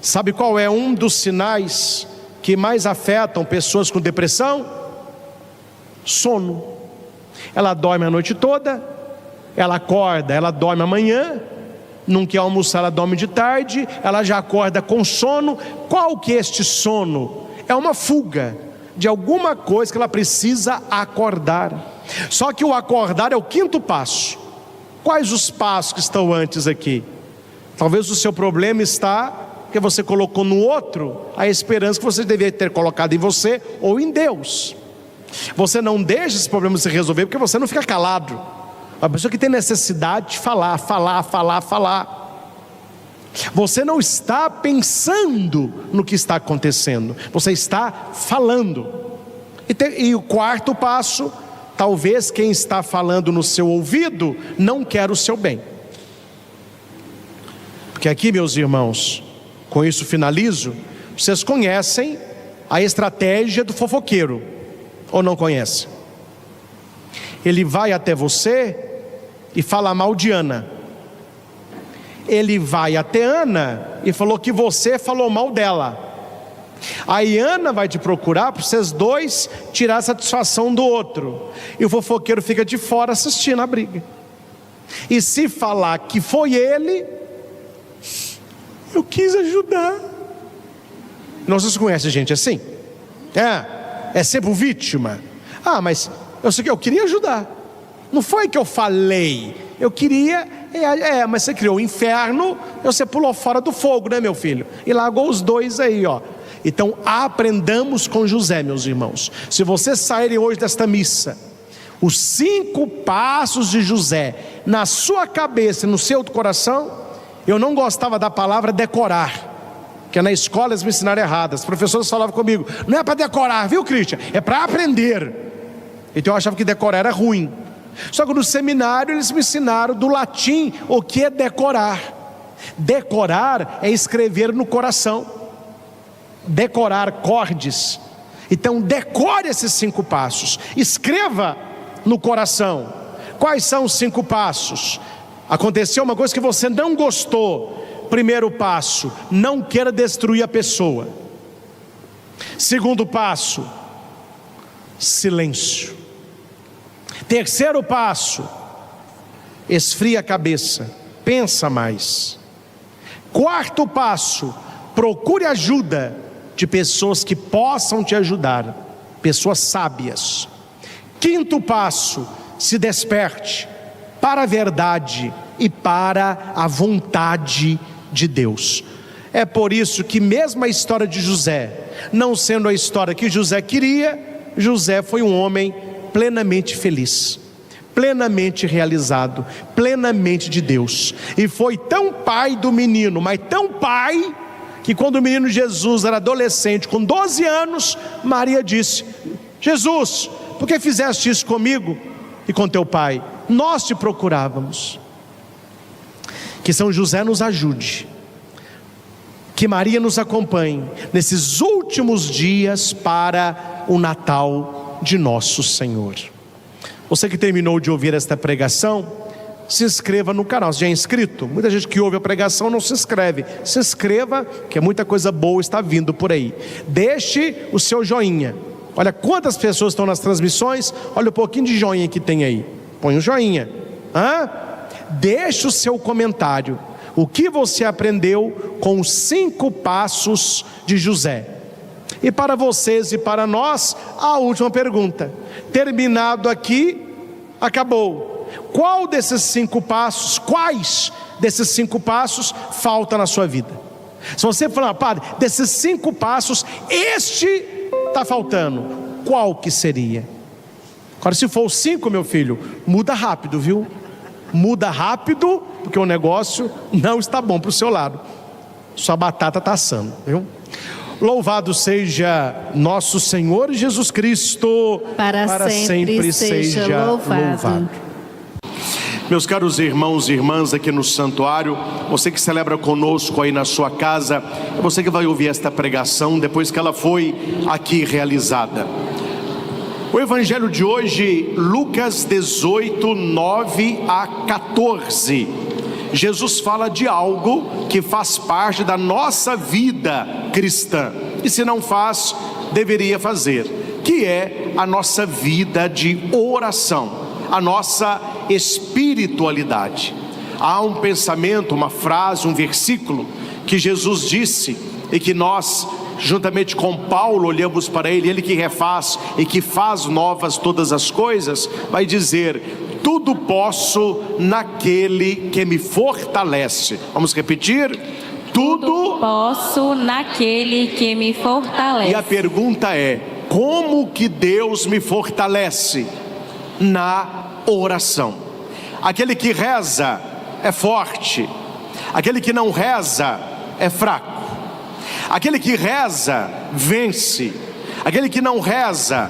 Sabe qual é um dos sinais que mais afetam pessoas com depressão? Sono. Ela dorme a noite toda, ela acorda, ela dorme amanhã, não quer almoçar, ela dorme de tarde, ela já acorda com sono. Qual que é este sono? É uma fuga de alguma coisa que ela precisa acordar. Só que o acordar é o quinto passo. Quais os passos que estão antes aqui? Talvez o seu problema está que você colocou no outro a esperança que você deveria ter colocado em você ou em Deus. Você não deixa esse problema se resolver porque você não fica calado. A pessoa que tem necessidade de falar. Você não está pensando no que está acontecendo, você está falando. E o quarto passo, talvez quem está falando no seu ouvido não quer o seu bem. Porque aqui, meus irmãos, com isso finalizo, vocês conhecem a estratégia do fofoqueiro, ou não conhecem? Ele vai até você e fala mal de Ana. Ele vai até Ana e falou que você falou mal dela. Aí Ana vai te procurar para vocês dois tirar a satisfação do outro, e o fofoqueiro fica de fora assistindo a briga. E se falar que foi ele, eu quis ajudar. Não, vocês conhecem gente assim? É sempre vítima. Ah, mas eu queria ajudar. Não foi que eu falei, eu queria. Mas você criou o inferno, você pulou fora do fogo, né, meu filho? E largou os dois aí, ó. Então aprendamos com José, meus irmãos. Se vocês saírem hoje desta missa, os 5 passos de José na sua cabeça e no seu coração. Eu não gostava da palavra decorar, que na escola eles me ensinaram errado. As professoras falavam comigo: não é para decorar, viu, Cristian? É para aprender. Então eu achava que decorar era ruim. Só que no seminário eles me ensinaram do latim o que é decorar. Decorar é escrever no coração. Decorar cordes. Então decore esses 5 passos, escreva no coração. Quais são os 5 passos? Aconteceu uma coisa que você não gostou. Primeiro passo: não queira destruir a pessoa. Segundo passo: silêncio. Terceiro passo: esfria a cabeça, pensa mais. Quarto passo: procure ajuda de pessoas que possam te ajudar, pessoas sábias. Quinto passo: se desperte para a verdade e para a vontade de Deus. É por isso que mesmo a história de José, não sendo a história que José queria, José foi um homem plenamente feliz, plenamente realizado, plenamente de Deus. E foi tão pai do menino, mas tão pai, que quando o menino Jesus era adolescente, com 12 anos, Maria disse: Jesus, por que fizeste isso comigo e com teu pai? Nós te procurávamos. Que São José nos ajude, que Maria nos acompanhe nesses últimos dias para o Natal de nosso Senhor. Você que terminou de ouvir esta pregação, se inscreva no canal. Você já é inscrito? Muita gente que ouve a pregação não se inscreve. Se inscreva, que muita coisa boa está vindo por aí. Deixe o seu joinha. Olha quantas pessoas estão nas transmissões. Olha o pouquinho de joinha que tem aí. Põe um joinha. Deixe o seu comentário. O que você aprendeu com os 5 passos de José? E para vocês e para nós, a última pergunta. Terminado aqui, acabou. Quais desses 5 passos falta na sua vida? Se você falar, padre, desses 5 passos, este está faltando, qual que seria? Agora, se for os 5, meu filho, muda rápido, viu? Muda rápido, porque o negócio não está bom para o seu lado. Sua batata está assando, viu? Louvado seja nosso Senhor Jesus Cristo, para sempre seja louvado. Meus caros irmãos e irmãs aqui no santuário, você que celebra conosco aí na sua casa, você que vai ouvir esta pregação depois que ela foi aqui realizada. O evangelho de hoje, Lucas 18, 9 a 14. Jesus fala de algo que faz parte da nossa vida cristã, e se não faz, deveria fazer, que é a nossa vida de oração, a nossa espiritualidade. Há um pensamento, uma frase, um versículo que Jesus disse e que nós, juntamente com Paulo, olhamos para ele que refaz e que faz novas todas as coisas, vai dizer: tudo posso naquele que me fortalece. Vamos repetir? Tudo posso naquele que me fortalece. E a pergunta é: como que Deus me fortalece? Na oração. Aquele que reza é forte, aquele que não reza é fraco. Aquele que reza vence, aquele que não reza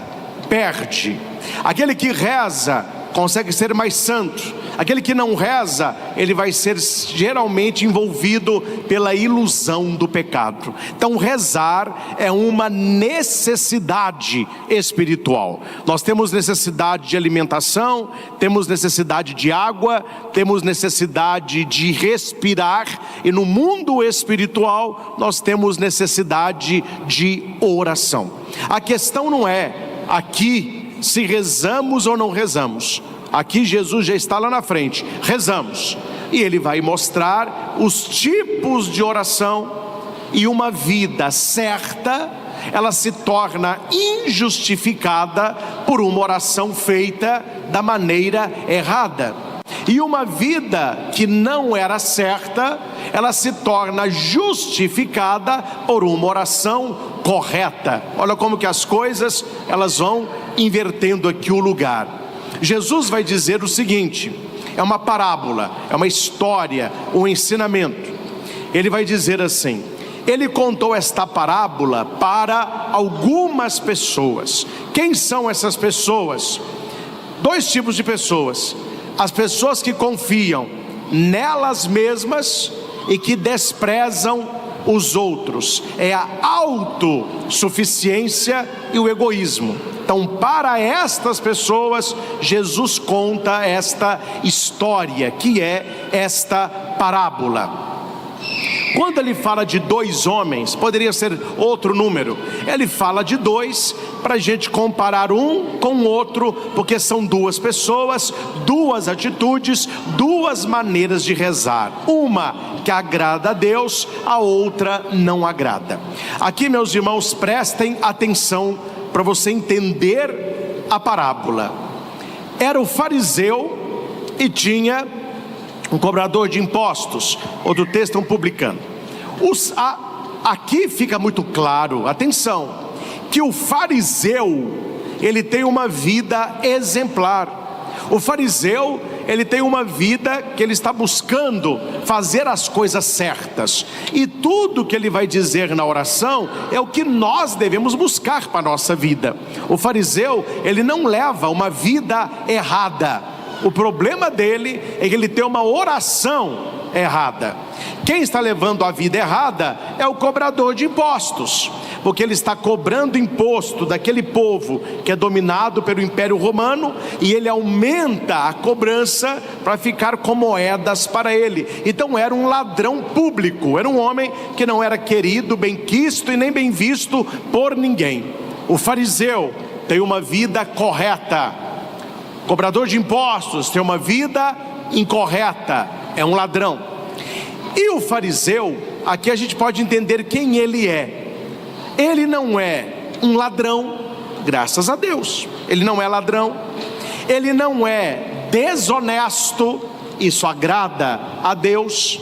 perde. Aquele que reza consegue ser mais santo. Aquele que não reza, ele vai ser geralmente envolvido pela ilusão do pecado. Então rezar é uma necessidade espiritual. Nós temos necessidade de alimentação, temos necessidade de água, temos necessidade de respirar, e no mundo espiritual nós temos necessidade de oração. A questão não é aqui se rezamos ou não rezamos. Aqui Jesus já está lá na frente, rezamos, e Ele vai mostrar os tipos de oração. E uma vida certa, ela se torna injustificada por uma oração feita da maneira errada. E uma vida que não era certa, ela se torna justificada por uma oração correta. Olha como que as coisas, elas vão invertendo aqui o lugar. Jesus vai dizer o seguinte, é uma parábola, é uma história, um ensinamento. Ele vai dizer assim: ele contou esta parábola para algumas pessoas. Quem são essas pessoas? 2 tipos de pessoas: as pessoas que confiam nelas mesmas e que desprezam os outros. É a autossuficiência e o egoísmo. Então, para estas pessoas, Jesus conta esta história, que é esta parábola. Quando ele fala de 2 homens, poderia ser outro número. Ele fala de 2 para a gente comparar um com o outro, porque são 2 pessoas, 2 atitudes, 2 maneiras de rezar. Uma que agrada a Deus, a outra não agrada. Aqui, meus irmãos, prestem atenção para você entender a parábola. Era o fariseu e tinha um cobrador de impostos. Outro texto é um publicano. Aqui fica muito claro, atenção, que o fariseu, ele tem uma vida exemplar. O fariseu, ele tem uma vida que ele está buscando fazer as coisas certas, e tudo que ele vai dizer na oração é o que nós devemos buscar para a nossa vida. O fariseu, ele não leva uma vida errada. O problema dele é que ele tem uma oração errada. Quem está levando a vida errada é o cobrador de impostos, porque ele está cobrando imposto daquele povo que é dominado pelo Império Romano, e ele aumenta a cobrança para ficar com moedas para ele. Então era um ladrão público, era um homem que não era querido, bem quisto e nem bem visto por ninguém. O fariseu tem uma vida correta, o cobrador de impostos tem uma vida incorreta, é um ladrão. E o fariseu, aqui a gente pode entender quem ele é. Ele não é um ladrão, graças a Deus. Ele não é ladrão. Ele não é desonesto, isso agrada a Deus.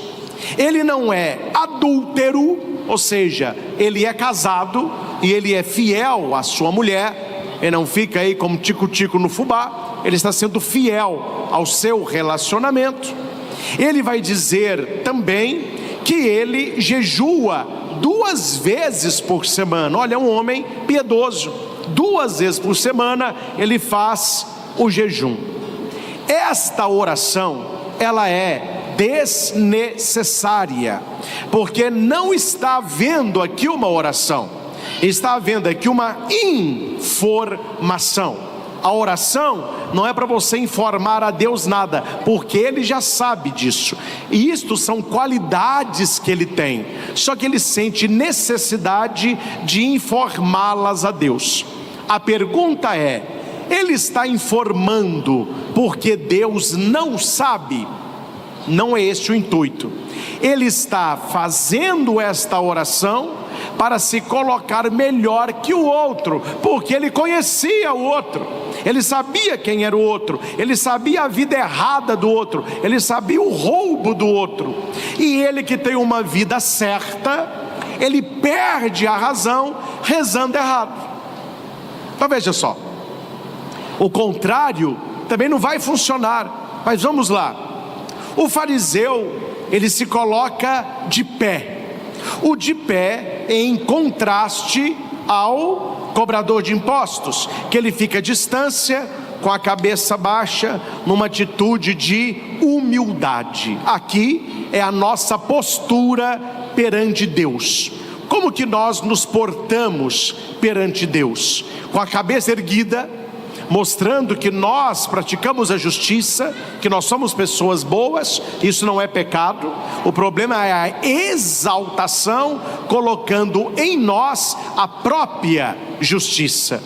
Ele não é adúltero, ou seja, ele é casado e ele é fiel à sua mulher. Ele não fica aí como tico-tico no fubá. Ele está sendo fiel ao seu relacionamento. Ele vai dizer também que ele jejua 2 vezes por semana. Olha, é um homem piedoso. 2 vezes por semana ele faz o jejum. Esta oração, ela é desnecessária, porque não está havendo aqui uma oração, está havendo aqui uma informação. A oração não é para você informar a Deus nada, porque Ele já sabe disso. E isto são qualidades que Ele tem, só que Ele sente necessidade de informá-las a Deus. A pergunta é: Ele está informando porque Deus não sabe? Não é esse o intuito. Ele está fazendo esta oração para se colocar melhor que o outro, porque ele conhecia o outro, ele sabia quem era o outro, ele sabia a vida errada do outro, ele sabia o roubo do outro. E ele que tem uma vida certa, ele perde a razão rezando errado. Então veja só, o contrário também não vai funcionar. Mas vamos lá. O fariseu, ele se coloca de pé. O de pé em contraste ao cobrador de impostos, que ele fica à distância, com a cabeça baixa, numa atitude de humildade. Aqui é a nossa postura perante Deus. Como que nós nos portamos perante Deus? Com a cabeça erguida, mostrando que nós praticamos a justiça, que nós somos pessoas boas. Isso não é pecado. O problema é a exaltação, colocando em nós a própria justiça.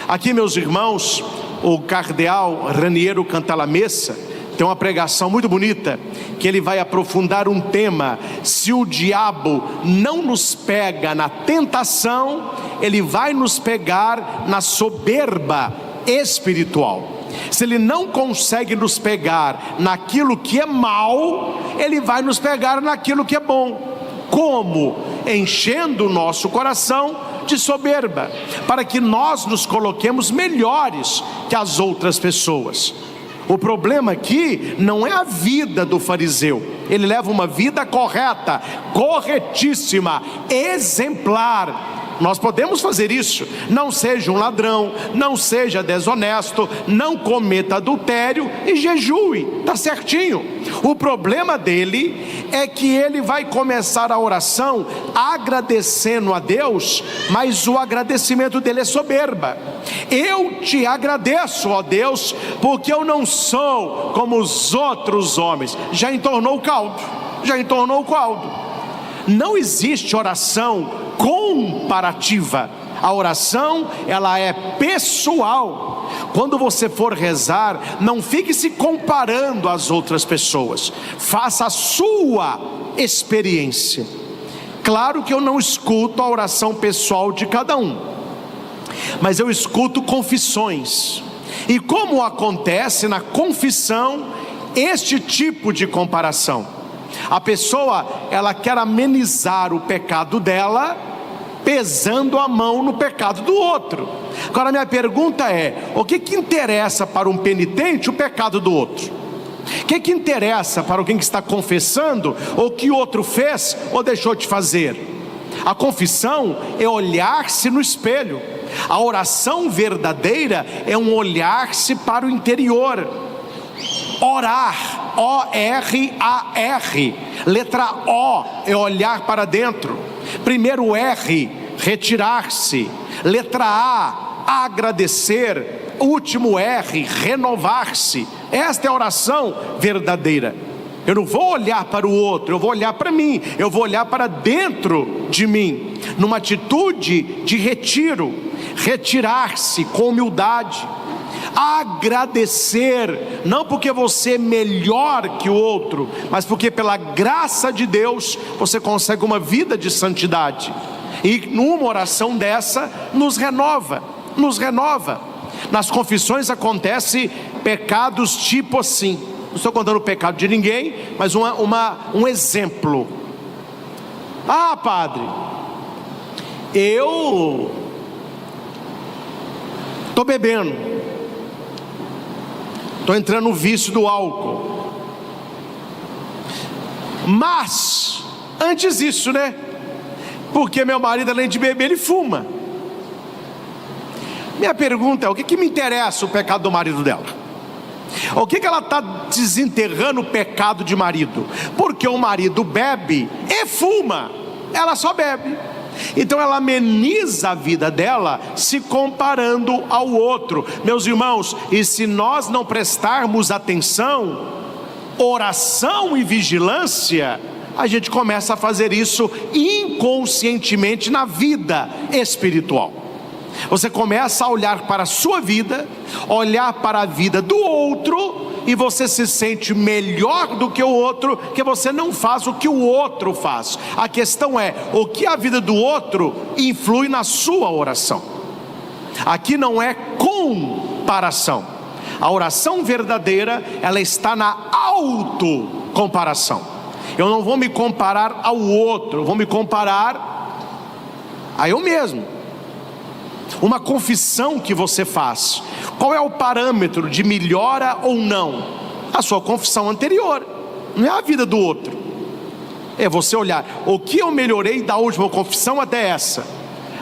Aqui, meus irmãos, o cardeal Raniero Cantalamessa tem uma pregação muito bonita, que ele vai aprofundar um tema: se o diabo não nos pega na tentação, ele vai nos pegar na soberba espiritual. Se ele não consegue nos pegar naquilo que é mal, ele vai nos pegar naquilo que é bom. Como? Enchendo o nosso coração de soberba, para que nós nos coloquemos melhores que as outras pessoas. O problema aqui não é a vida do fariseu. Ele leva uma vida correta, corretíssima, exemplar. Nós podemos fazer isso. Não seja um ladrão, não seja desonesto, não cometa adultério e jejue, está certinho. O problema dele é que ele vai começar a oração agradecendo a Deus, mas o agradecimento dele é soberba. Eu te agradeço, ó Deus, porque eu não sou como os outros homens. Já entornou o caldo, já entornou o caldo. Não existe oração comparativa. A oração, ela é pessoal. Quando você for rezar, não fique se comparando às outras pessoas. Faça a sua experiência. Claro que eu não escuto a oração pessoal de cada um, mas eu escuto confissões. E como acontece na confissão este tipo de comparação? A pessoa, ela quer amenizar o pecado dela, pesando a mão no pecado do outro. Agora minha pergunta é: o que interessa para um penitente o pecado do outro? O que interessa para alguém que está confessando o que o outro fez ou deixou de fazer? A confissão é olhar-se no espelho. A oração verdadeira é um olhar-se para o interior. Orar O-R-A-R. Letra O é olhar para dentro. Primeiro R, retirar-se. Letra A, agradecer. Último R, renovar-se. Esta é a oração verdadeira. Eu não vou olhar para o outro, eu vou olhar para mim, eu vou olhar para dentro de mim, numa atitude de retiro, retirar-se com humildade, agradecer, não porque você é melhor que o outro, mas porque pela graça de Deus você consegue uma vida de santidade, e numa oração dessa nos renova. Nas confissões acontece pecados tipo assim. Não estou contando o pecado de ninguém, mas um exemplo. Ah, padre, eu estou bebendo, estou entrando no vício do álcool, mas antes disso, né? Porque meu marido, além de beber, ele fuma. Minha pergunta é: o que me interessa o pecado do marido dela? O que ela está desenterrando o pecado de marido? Porque o marido bebe e fuma, ela só bebe. Então ela ameniza a vida dela se comparando ao outro. Meus irmãos, e se nós não prestarmos atenção, oração e vigilância, a gente começa a fazer isso inconscientemente na vida espiritual. Você começa a olhar para a sua vida, olhar para a vida do outro, e você se sente melhor do que o outro, que você não faz o que o outro faz. A questão é, o que a vida do outro influi na sua oração. Aqui não é comparação. A oração verdadeira, ela está na autocomparação. Eu não vou me comparar ao outro, eu vou me comparar a eu mesmo. Uma confissão que você faz, qual é o parâmetro de melhora ou não? A sua confissão anterior, não é a vida do outro. É você olhar, o que eu melhorei da última confissão até essa?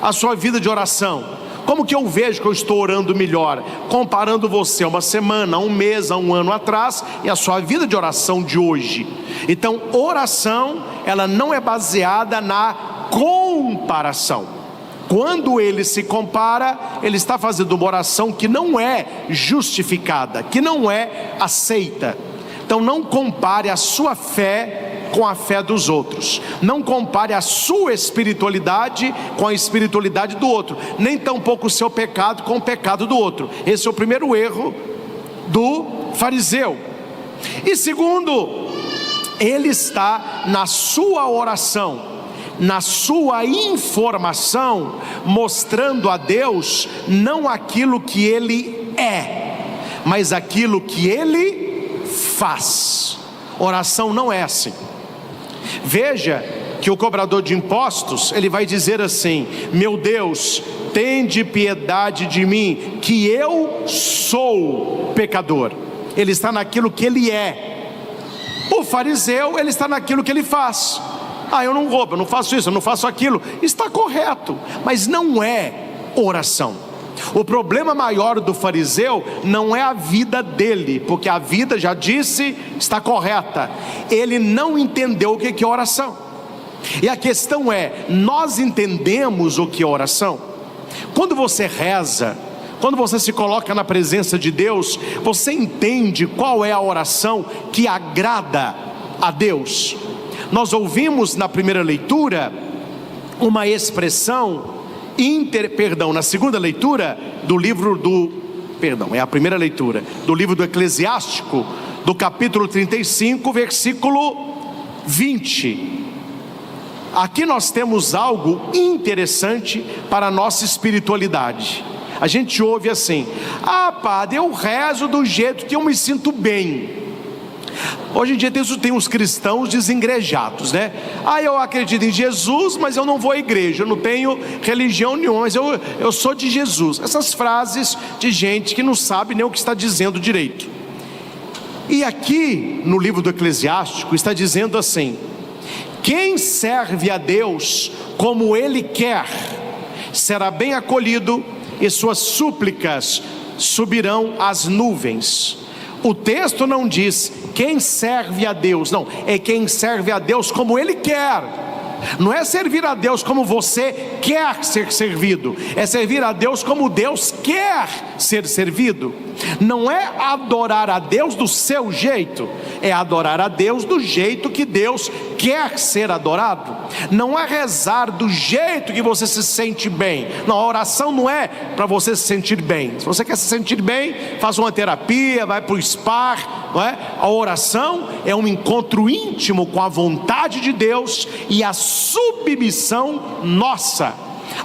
A sua vida de oração, como que eu vejo que eu estou orando melhor? Comparando você a uma semana, a um mês, a um ano atrás, e a sua vida de oração de hoje. Então, oração, ela não é baseada na comparação. Quando ele se compara, ele está fazendo uma oração que não é justificada, que não é aceita. Então não compare a sua fé com a fé dos outros. Não compare a sua espiritualidade com a espiritualidade do outro. Nem tampouco o seu pecado com o pecado do outro. Esse é o primeiro erro do fariseu. E segundo, ele está na sua oração, na sua informação, mostrando a Deus não aquilo que Ele é, mas aquilo que Ele faz. Oração não é assim. Veja que o cobrador de impostos, ele vai dizer assim: meu Deus, tende piedade de mim, que eu sou pecador. Ele está naquilo que ele é. O fariseu, ele está naquilo que ele faz. Ah, eu não roubo, eu não faço isso, eu não faço aquilo. Está correto, mas não é oração. O problema maior do fariseu não é a vida dele, porque a vida, já disse, está correta. Ele não entendeu o que é oração. E a questão é, nós entendemos o que é oração? Quando você reza, quando você se coloca na presença de Deus, você entende qual é a oração que agrada a Deus? Nós ouvimos na primeira leitura uma expressão, na segunda leitura do livro é a primeira leitura do livro do Eclesiástico, do capítulo 35, versículo 20. Aqui nós temos algo interessante para a nossa espiritualidade. A gente ouve assim: ah, padre, eu rezo do jeito que eu me sinto bem. Hoje em dia tem uns cristãos desengrejados, né? Ah, eu acredito em Jesus, mas eu não vou à igreja, eu não tenho religião nenhuma, mas eu sou de Jesus. Essas frases de gente que não sabe nem o que está dizendo direito. E aqui no livro do Eclesiástico está dizendo assim: quem serve a Deus como Ele quer, será bem acolhido, e suas súplicas subirão às nuvens. O texto não diz quem serve a Deus, não, é quem serve a Deus como Ele quer. Não é servir a Deus como você quer ser servido, é servir a Deus como Deus quer ser servido. Não é adorar a Deus do seu jeito, é adorar a Deus do jeito que Deus quer ser adorado. Não é rezar do jeito que você se sente bem. Não, a oração não é para você se sentir bem. Se você quer se sentir bem, faz uma terapia, vai para o spa, não é? A oração é um encontro íntimo com a vontade de Deus e a submissão nossa.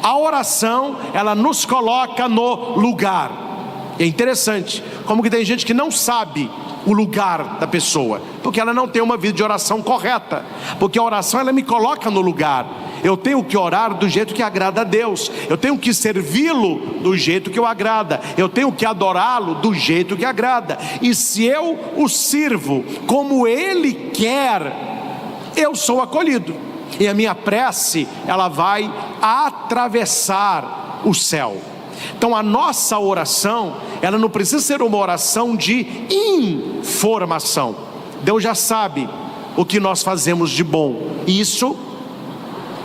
A oração, ela nos coloca no lugar. É interessante como que tem gente que não sabe o lugar da pessoa, porque ela não tem uma vida de oração correta, porque a oração ela me coloca no lugar. Eu tenho que orar do jeito que agrada a Deus, eu tenho que servi-lo do jeito que o agrada, eu tenho que adorá-lo do jeito que agrada. E se eu o sirvo como Ele quer, eu sou acolhido, e a minha prece ela vai atravessar o céu. Então a nossa oração, ela não precisa ser uma oração de informação. Deus já sabe o que nós fazemos de bom. Isso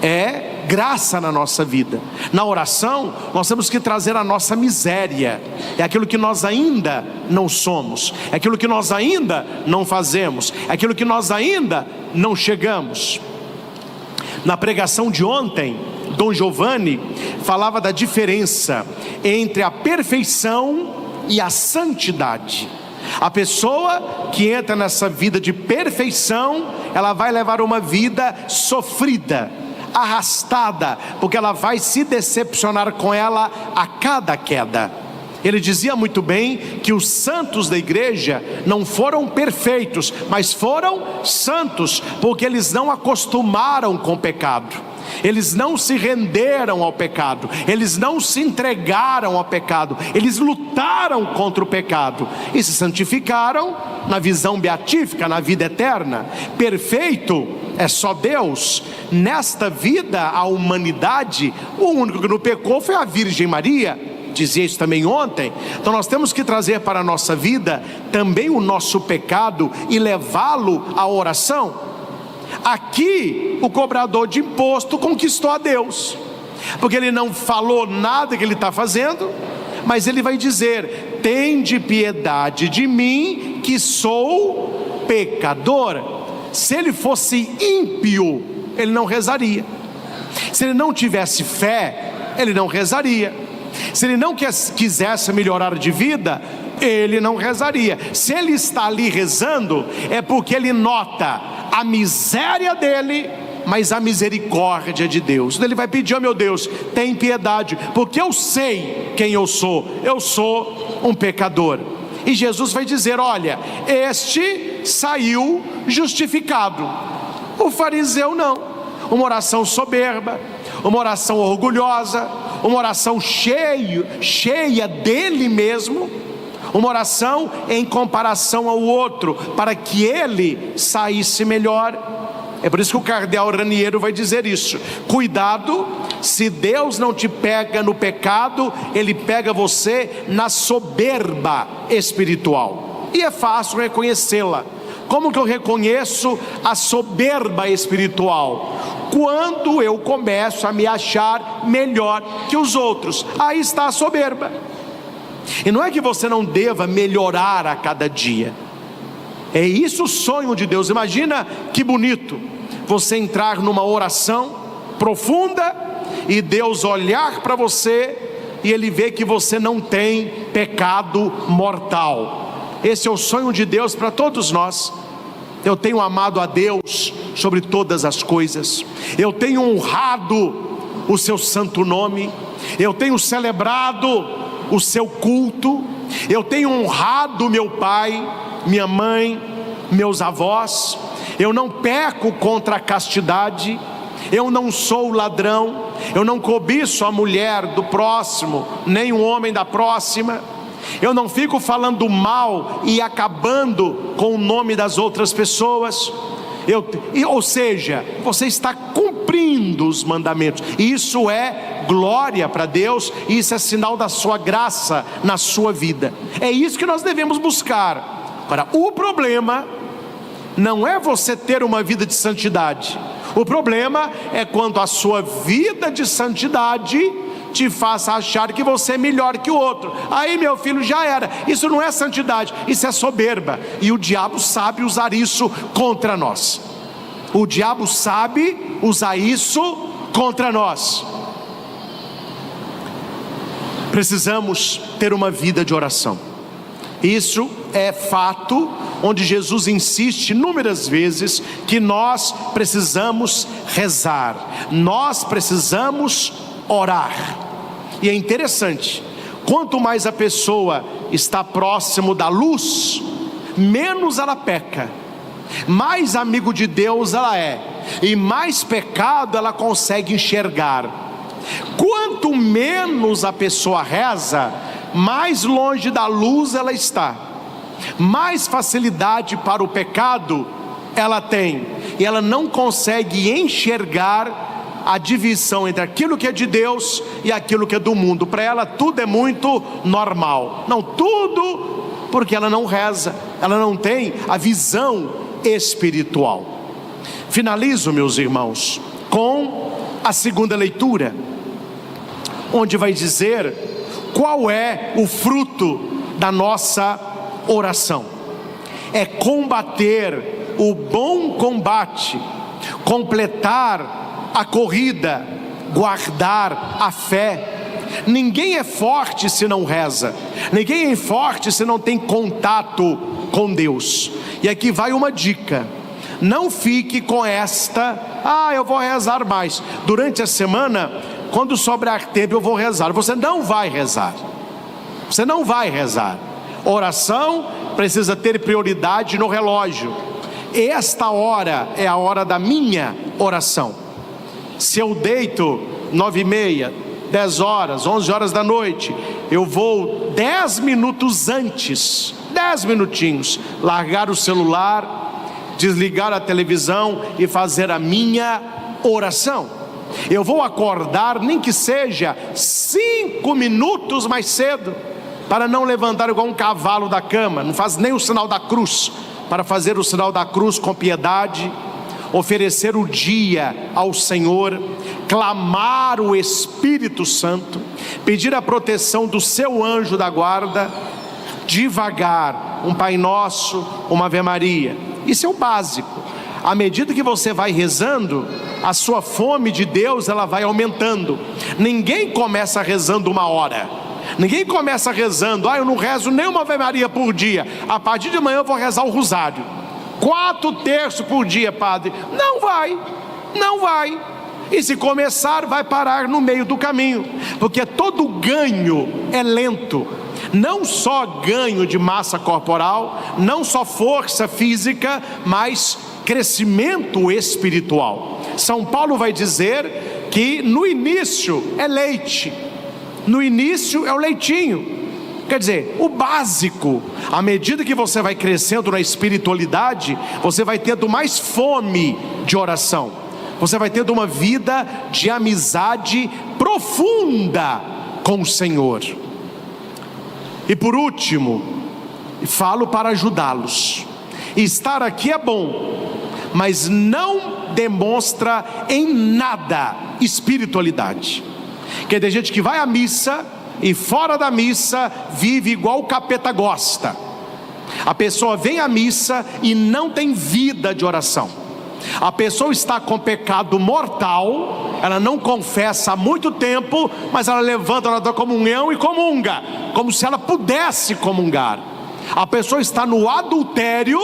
é graça na nossa vida. Na oração, nós temos que trazer a nossa miséria. É aquilo que nós ainda não somos, é aquilo que nós ainda não fazemos, é aquilo que nós ainda não chegamos. Na pregação de ontem, Dom Giovanni falava da diferença entre a perfeição e a santidade. A pessoa que entra nessa vida de perfeição, ela vai levar uma vida sofrida, arrastada, porque ela vai se decepcionar com ela a cada queda. Ele dizia muito bem que os santos da igreja não foram perfeitos, mas foram santos, porque eles não acostumaram com o pecado, eles não se renderam ao pecado, eles não se entregaram ao pecado, eles lutaram contra o pecado e se santificaram na visão beatífica, na vida eterna. Perfeito é só Deus. Nesta vida, a humanidade, o único que não pecou foi a Virgem Maria. Dizia isso também ontem. Então nós temos que trazer para a nossa vida também o nosso pecado e levá-lo à oração. Aqui o cobrador de imposto conquistou a Deus, porque ele não falou nada que ele está fazendo, mas ele vai dizer: tende piedade de mim, que sou pecador. Se ele fosse ímpio, ele não rezaria. Se ele não tivesse fé, ele não rezaria. Se ele não quisesse melhorar de vida, ele não rezaria. Se ele está ali rezando, é porque ele nota a miséria dele, mas a misericórdia de Deus. Ele vai pedir: oh meu Deus, tem piedade, porque eu sei quem eu sou um pecador. E Jesus vai dizer: olha, este saiu justificado, o fariseu não. Uma oração soberba, uma oração orgulhosa, uma oração cheia dele mesmo, uma oração em comparação ao outro, para que ele saísse melhor. É por isso que o cardeal Raniero vai dizer isso: cuidado, se Deus não te pega no pecado, Ele pega você na soberba espiritual. E é fácil reconhecê-la. Como que eu reconheço a soberba espiritual? Quando eu começo a me achar melhor que os outros. Aí está a soberba. E não é que você não deva melhorar a cada dia. É isso o sonho de Deus. Imagina que bonito você entrar numa oração profunda e Deus olhar para você e Ele vê que você não tem pecado mortal. Esse é o sonho de Deus para todos nós. Eu tenho amado a Deus sobre todas as coisas, eu tenho honrado o seu santo nome, eu tenho celebrado o seu culto, eu tenho honrado meu pai, minha mãe, meus avós, eu não peco contra a castidade, eu não sou ladrão, eu não cobiço a mulher do próximo, nem o homem da próxima, eu não fico falando mal e acabando com o nome das outras pessoas. Ou seja, você está cumprindo os mandamentos. Isso é glória para Deus, e isso é sinal da sua graça na sua vida. É isso que nós devemos buscar. Agora, o problema não é você ter uma vida de santidade. O problema é quando a sua vida de santidade te faça achar que você é melhor que o outro. Aí, meu filho, já era. Isso não é santidade, isso é soberba. E o diabo sabe usar isso contra nós. O diabo sabe usar isso contra nós. Precisamos ter uma vida de oração. Isso é fato, onde Jesus insiste inúmeras vezes que nós precisamos rezar, nós precisamos orar. E é interessante, quanto mais a pessoa está próximo da luz, menos ela peca, mais amigo de Deus ela é, e mais pecado ela consegue enxergar. Quanto menos a pessoa reza, mais longe da luz ela está, mais facilidade para o pecado ela tem, e ela não consegue enxergar a divisão entre aquilo que é de Deus e aquilo que é do mundo. Para ela tudo é muito normal, não tudo, porque ela não reza, ela não tem a visão espiritual. Finalizo, meus irmãos, com a segunda leitura, onde vai dizer qual é o fruto da nossa oração. É combater o bom combate, completar a corrida, guardar a fé. Ninguém é forte se não reza, ninguém é forte se não tem contato com Deus. E aqui vai uma dica: não fique com esta, eu vou rezar mais. Durante a semana, quando sobrar tempo eu vou rezar. Você não vai rezar, você não vai rezar. Oração precisa ter prioridade no relógio. Esta hora é a hora da minha oração. Se eu deito 9h30, 10 horas, 11 horas da noite, eu vou 10 minutos antes, 10 minutinhos, largar o celular, desligar a televisão e fazer a minha oração. Eu vou acordar, nem que seja 5 minutos mais cedo, para não levantar igual um cavalo da cama. Não faz nem o sinal da cruz, para fazer o sinal da cruz com piedade, oferecer o dia ao Senhor, clamar o Espírito Santo, pedir a proteção do seu anjo da guarda, devagar, um Pai Nosso, uma Ave Maria. Isso é o básico. À medida que você vai rezando, a sua fome de Deus ela vai aumentando. Ninguém começa rezando 1 hora, ninguém começa rezando, eu não rezo nem uma Ave Maria por dia, a partir de amanhã eu vou rezar o rosário 4 terços por dia, padre. Não vai, não vai. E se começar, vai parar no meio do caminho, porque todo ganho é lento. Não só ganho de massa corporal, não só força física, mas crescimento espiritual. São Paulo vai dizer que no início é leite, no início é o leitinho. Quer dizer, o básico. À medida que você vai crescendo na espiritualidade, você vai tendo mais fome de oração, você vai tendo uma vida de amizade profunda com o Senhor. E por último, falo para ajudá-los. Estar aqui é bom, mas não demonstra em nada espiritualidade. Porque tem gente que vai à missa e fora da missa vive igual o capeta gosta. A pessoa vem à missa e não tem vida de oração. A pessoa está com pecado mortal, ela não confessa há muito tempo, mas ela levanta na comunhão e comunga, como se ela pudesse comungar. A pessoa está no adultério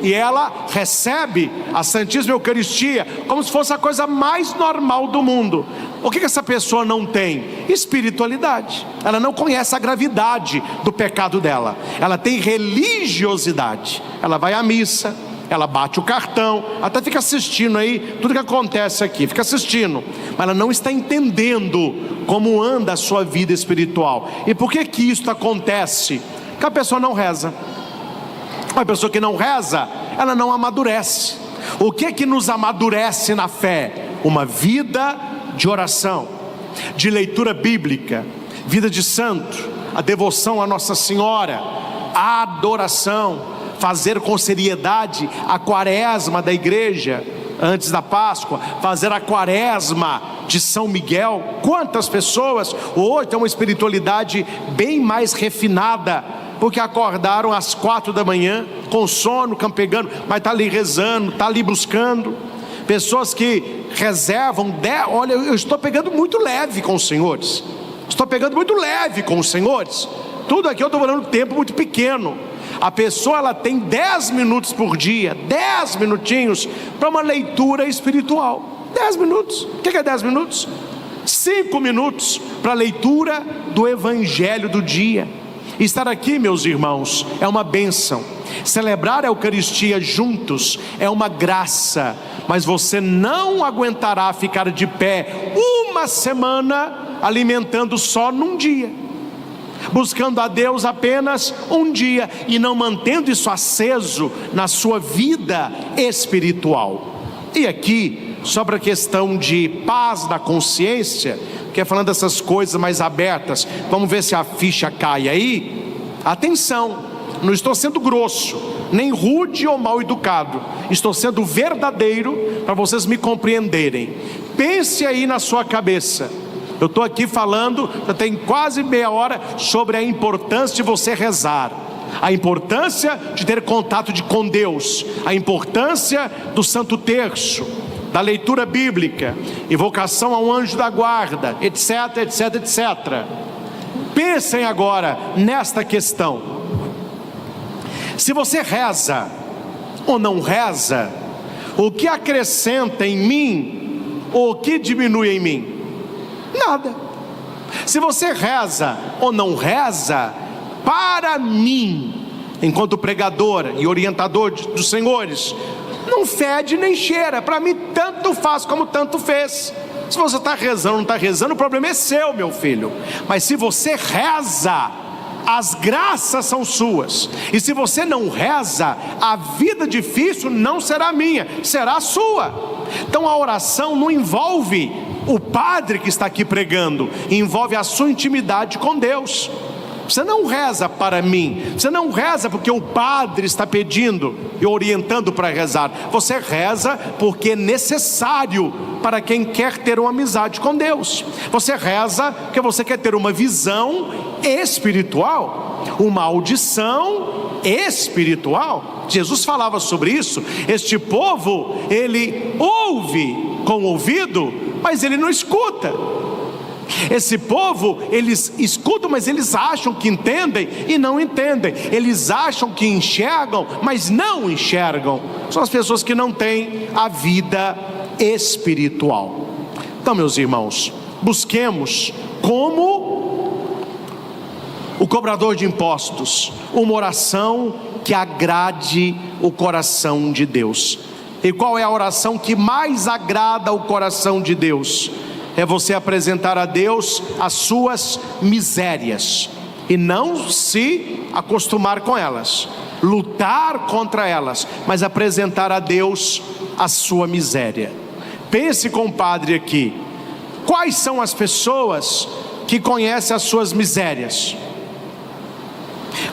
e ela recebe a Santíssima Eucaristia como se fosse a coisa mais normal do mundo. O que essa pessoa não tem? Espiritualidade. Ela não conhece a gravidade do pecado dela. Ela tem religiosidade. Ela vai à missa, ela bate o cartão, até fica assistindo aí tudo que acontece aqui, fica assistindo, mas ela não está entendendo como anda a sua vida espiritual. E por que que isso acontece? Porque a pessoa não reza. Uma pessoa que não reza, ela não amadurece. O que que nos amadurece na fé? Uma vida de oração, de leitura bíblica, vida de santo, a devoção a Nossa Senhora, a adoração, fazer com seriedade a quaresma da igreja antes da Páscoa, fazer a quaresma de São Miguel. Quantas pessoas hoje têm uma espiritualidade bem mais refinada, porque acordaram às 4 da manhã, com sono, campegando, mas está ali rezando, está ali buscando. Pessoas que reservam, olha, eu estou pegando muito leve com os senhores, tudo aqui eu estou falando tempo muito pequeno. A pessoa, ela tem 10 minutos por dia, 10 minutinhos para uma leitura espiritual. 10 minutos, o que é 10 minutos? 5 minutos para a leitura do Evangelho do dia. Estar aqui, meus irmãos, é uma bênção. Celebrar a Eucaristia juntos é uma graça, mas você não aguentará ficar de pé uma semana alimentando só num dia, buscando a Deus apenas um dia e não mantendo isso aceso na sua vida espiritual. E aqui, só para questão de paz da consciência, que é falando dessas coisas mais abertas, vamos ver se a ficha cai aí. Atenção, não estou sendo grosso, nem rude ou mal educado, estou sendo verdadeiro para vocês me compreenderem. Pense aí na sua cabeça. Eu estou aqui falando, já tem quase meia hora, sobre a importância de você rezar, a importância de ter contato com Deus, a importância do Santo Terço, da leitura bíblica, invocação ao anjo da guarda, etc, etc, etc. Pensem agora nesta questão: se você reza ou não reza, o que acrescenta em mim ou o que diminui em mim? Nada. Se você reza ou não reza, para mim, enquanto pregador e orientador dos senhores, não fede nem cheira. Para mim tanto faz como tanto fez. Se você está rezando ou não está rezando, o problema é seu, meu filho. Mas se você reza, as graças são suas. E se você não reza, a vida difícil não será minha, será sua. Então a oração não envolve o padre que está aqui pregando, envolve a sua intimidade com Deus. Você não reza para mim, você não reza porque o padre está pedindo e orientando para rezar. Você reza porque é necessário para quem quer ter uma amizade com Deus. Você reza porque você quer ter uma visão espiritual, uma audição espiritual. Jesus falava sobre isso. Este povo, ele ouve com o ouvido, mas ele não escuta. Esse povo, eles escutam, mas eles acham que entendem e não entendem. Eles acham que enxergam, mas não enxergam. São as pessoas que não têm a vida espiritual. Então, meus irmãos, busquemos, como o cobrador de impostos, uma oração que agrade o coração de Deus. E qual é a oração que mais agrada o coração de Deus? É você apresentar a Deus as suas misérias e não se acostumar com elas, lutar contra elas, mas apresentar a Deus a sua miséria. Pense, compadre, aqui: quais são as pessoas que conhecem as suas misérias?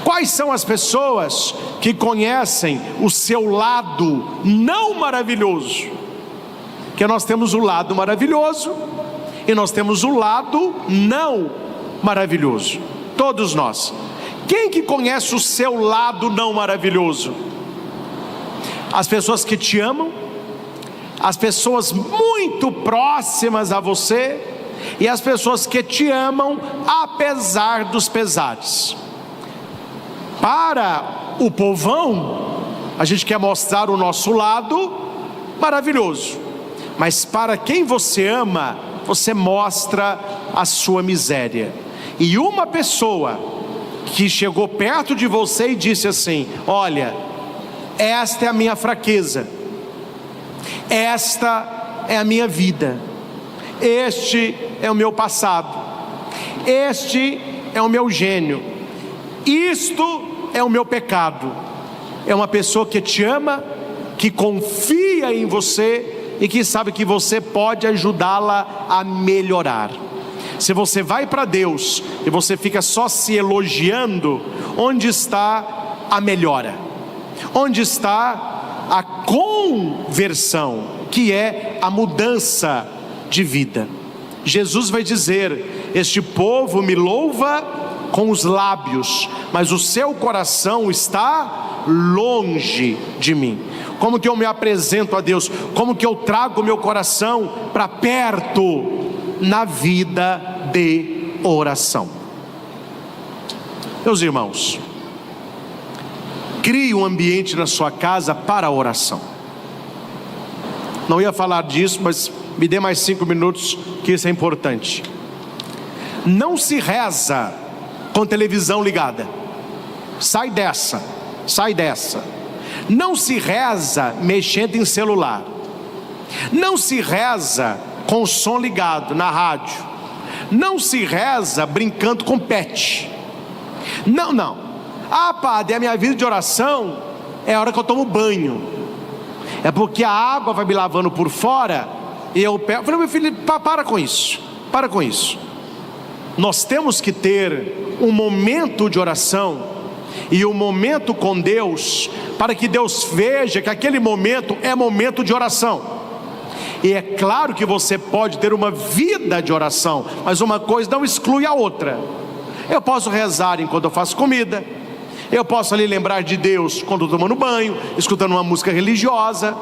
Quais são as pessoas que conhecem o seu lado não maravilhoso? Porque nós temos o lado maravilhoso e nós temos o lado não maravilhoso. Todos nós. Quem que conhece o seu lado não maravilhoso? As pessoas que te amam, as pessoas muito próximas a você e as pessoas que te amam apesar dos pesares. Para o povão, a gente quer mostrar o nosso lado maravilhoso, mas para quem você ama, você mostra a sua miséria. E uma pessoa que chegou perto de você e disse assim: olha, esta é a minha fraqueza, esta é a minha vida, este é o meu passado, este é o meu gênio, isto é o meu pecado. É uma pessoa que te ama, que confia em você e que sabe que você pode ajudá-la a melhorar. Se você vai para Deus e você fica só se elogiando, onde está a melhora? Onde está a conversão, que é a mudança de vida? Jesus vai dizer: este povo me louva com os lábios, mas o seu coração está longe de mim. Como que eu me apresento a Deus? Como que eu trago meu coração para perto? Na vida de oração. Meus irmãos, crie um ambiente na sua casa para a oração. Não ia falar disso, mas me dê mais 5 minutos, que isso é importante. Não se reza com televisão ligada. Sai dessa. Não se reza mexendo em celular. Não se reza com o som ligado na rádio. Não se reza brincando com pet. Não. Ah, padre, a minha vida de oração é a hora que eu tomo banho. É porque a água vai me lavando por fora e eu pego. Eu falei: meu filho, para com isso. Nós temos que ter um momento de oração e um momento com Deus, para que Deus veja que aquele momento é momento de oração. E é claro que você pode ter uma vida de oração, mas uma coisa não exclui a outra. Eu posso rezar enquanto eu faço comida, eu posso ali lembrar de Deus quando estou tomando banho, escutando uma música religiosa.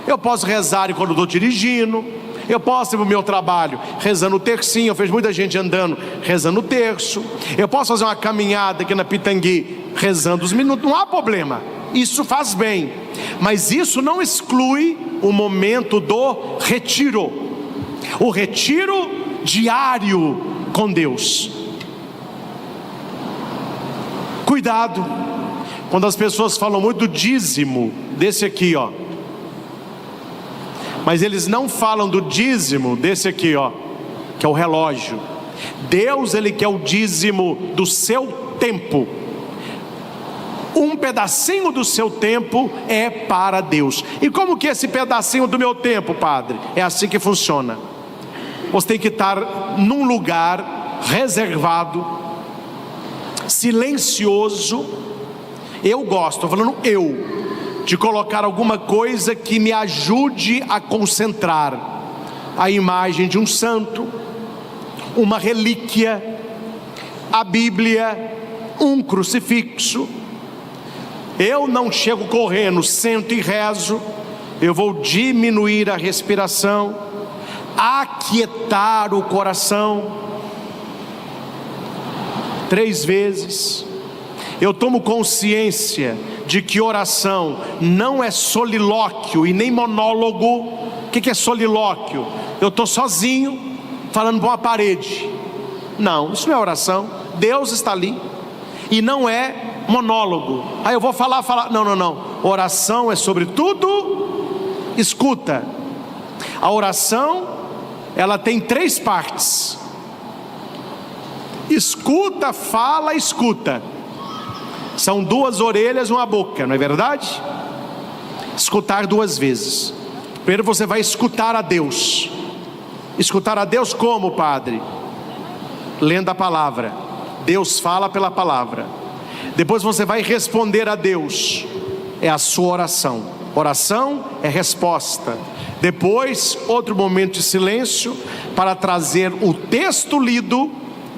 Eu posso rezar enquanto estou dirigindo. Eu posso ir para o meu trabalho rezando o tercinho. Eu vejo muita gente andando rezando o terço. Eu posso fazer uma caminhada aqui na Pitangui rezando os minutos. Não há problema, isso faz bem. Mas isso não exclui o momento do retiro. O retiro diário com Deus. Cuidado quando as pessoas falam muito do dízimo, desse aqui, ó. Mas eles não falam do dízimo desse aqui, ó, que é o relógio. Deus, Ele quer o dízimo do seu tempo. Um pedacinho do seu tempo é para Deus. E como que é esse pedacinho do meu tempo, padre? É assim que funciona. Você tem que estar num lugar reservado, silencioso. Eu gosto, estou falando de colocar alguma coisa que me ajude a concentrar. A imagem de um santo, uma relíquia, a Bíblia, um crucifixo. Eu não chego correndo, sento e rezo. Eu vou diminuir a respiração, aquietar o coração 3 vezes. Eu tomo consciência de que oração não é solilóquio e nem monólogo. O que é solilóquio? Eu estou sozinho falando para uma parede. Não, isso não é oração. Deus está ali. E não é monólogo. Aí eu vou falar. Não. Oração é sobretudo escuta. A oração, ela tem 3 partes: escuta, fala, escuta. São 2 orelhas, uma boca, não é verdade? Escutar 2 vezes. Primeiro você vai escutar a Deus. Escutar a Deus como, padre? Lendo a palavra. Deus fala pela palavra. Depois você vai responder a Deus. É a sua oração. Oração é resposta. Depois, outro momento de silêncio para trazer o texto lido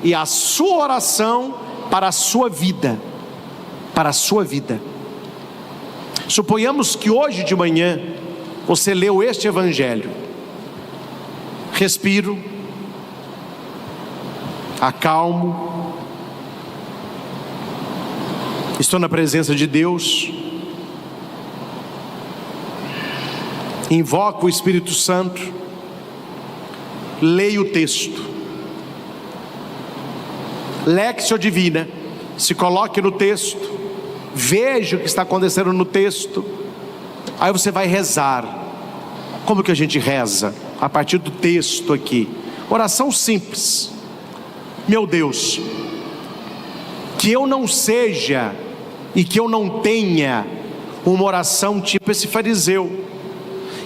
e a sua oração para a sua vida. Para a sua vida. Suponhamos que hoje de manhã você leu este evangelho. Respiro, acalmo, estou na presença de Deus, invoco o Espírito Santo, leio o texto. Léxio divina, se coloque no texto, veja o que está acontecendo no texto. Aí você vai rezar. Como que a gente reza? A partir do texto aqui. Oração simples. Meu Deus, que eu não seja e que eu não tenha uma oração tipo esse fariseu,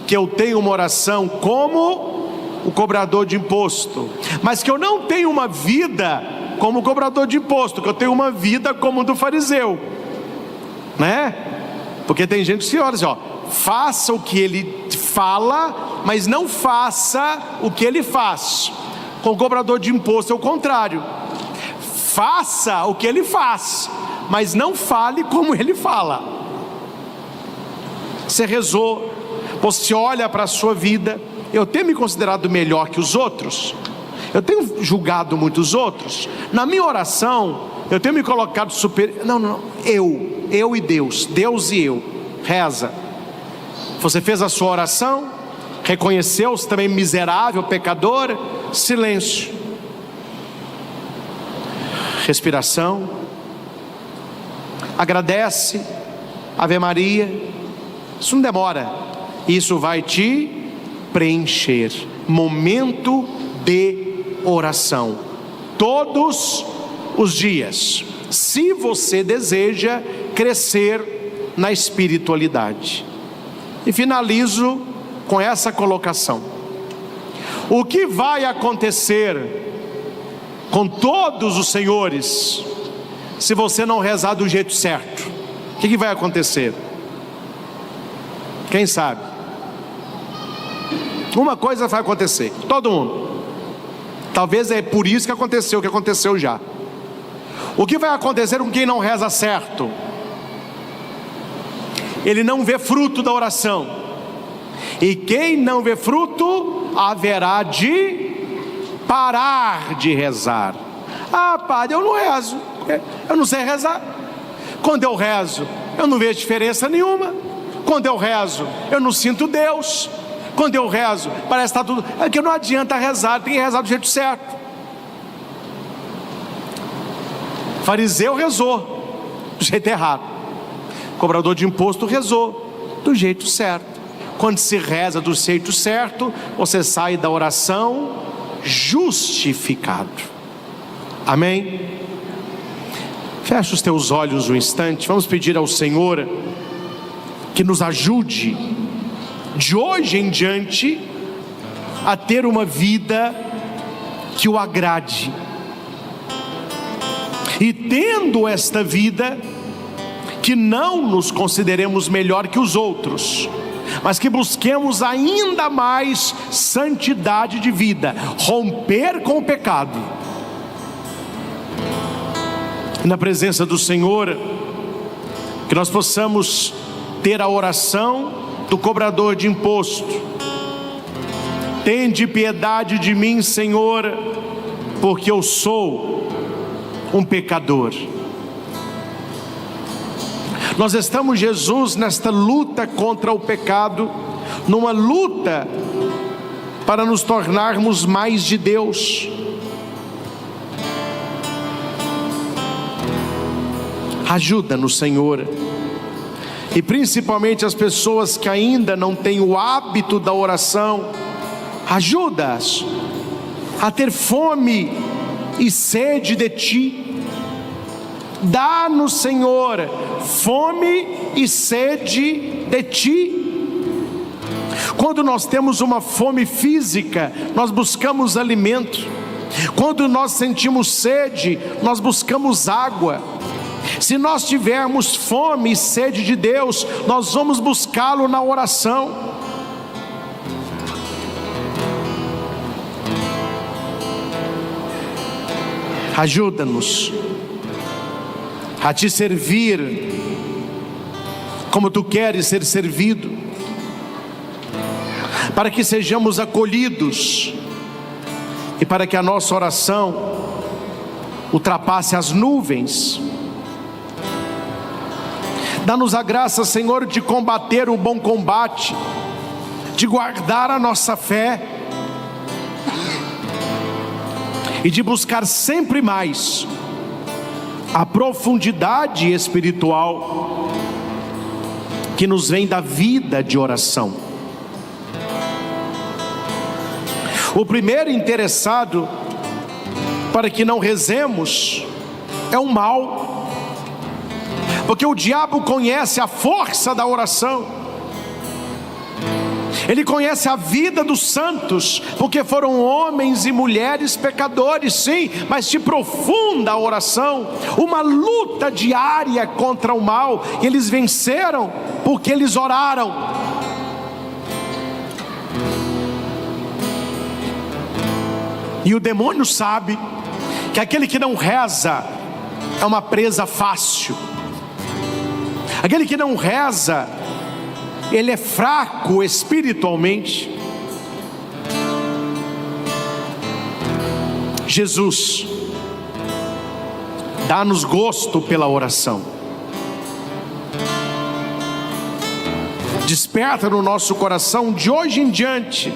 que eu tenha uma oração como o cobrador de imposto, mas que eu não tenha uma vida como o cobrador de imposto, que eu tenho uma vida como o do fariseu, né? Porque tem gente que olha assim, faça o que ele fala, mas não faça o que ele faz. Com o cobrador de imposto é o contrário. Faça o que ele faz, mas não fale como ele fala. Você rezou, você olha para a sua vida. Eu tenho me considerado melhor que os outros? Eu tenho julgado muitos outros? Na minha oração, eu tenho me colocado superior? Não, eu e Deus, Deus e eu. Reza. Você fez a sua oração, reconheceu-se também miserável, pecador, silêncio, respiração, agradece, Ave Maria. Isso não demora, isso vai te preencher. Momento de oração, todos os dias, se você deseja crescer na espiritualidade. E finalizo com essa colocação: o que vai acontecer com todos os senhores se você não rezar do jeito certo? O que vai acontecer? Quem sabe? Uma coisa vai acontecer, todo mundo. Talvez é por isso que aconteceu o que aconteceu já. O que vai acontecer com quem não reza certo? Ele não vê fruto da oração. E quem não vê fruto, haverá de parar de rezar. Ah, padre, eu não rezo, eu não sei rezar. Quando eu rezo, eu não vejo diferença nenhuma. Quando eu rezo, eu não sinto Deus. Quando eu rezo, parece que está tudo... É que não adianta rezar, tem que rezar do jeito certo. Fariseu rezou do jeito errado. Cobrador de imposto rezou do jeito certo. Quando se reza do jeito certo, você sai da oração justificado. Amém? Fecha os teus olhos um instante. Vamos pedir ao Senhor que nos ajude de hoje em diante a ter uma vida que o agrade. E tendo esta vida, que não nos consideremos melhor que os outros, mas que busquemos ainda mais santidade de vida, romper com o pecado. E na presença do Senhor, que nós possamos ter a oração do cobrador de imposto: tende piedade de mim, Senhor, porque eu sou um pecador. Nós estamos, Jesus, nesta luta contra o pecado, numa luta para nos tornarmos mais de Deus. Ajuda-nos, Senhor, e principalmente as pessoas que ainda não têm o hábito da oração, ajuda-as a ter fome e sede de Ti. Dá-nos, Senhor, fome e sede de Ti. Quando nós temos uma fome física, nós buscamos alimento. Quando nós sentimos sede, nós buscamos água. Se nós tivermos fome e sede de Deus, nós vamos buscá-lo na oração. Ajuda-nos a Te servir como Tu queres ser servido, para que sejamos acolhidos e para que a nossa oração ultrapasse as nuvens. Dá-nos a graça, Senhor, de combater o bom combate, de guardar a nossa fé e de buscar sempre mais a profundidade espiritual que nos vem da vida de oração. O primeiro interessado para que não rezemos é o mal, porque o diabo conhece a força da oração. Ele conhece a vida dos santos, porque foram homens e mulheres pecadores, sim, mas de profunda oração, uma luta diária contra o mal. Eles venceram porque eles oraram. E o demônio sabe que aquele que não reza é uma presa fácil. Aquele que não reza, ele é fraco espiritualmente. Jesus, dá-nos gosto pela oração. Desperta no nosso coração de hoje em diante,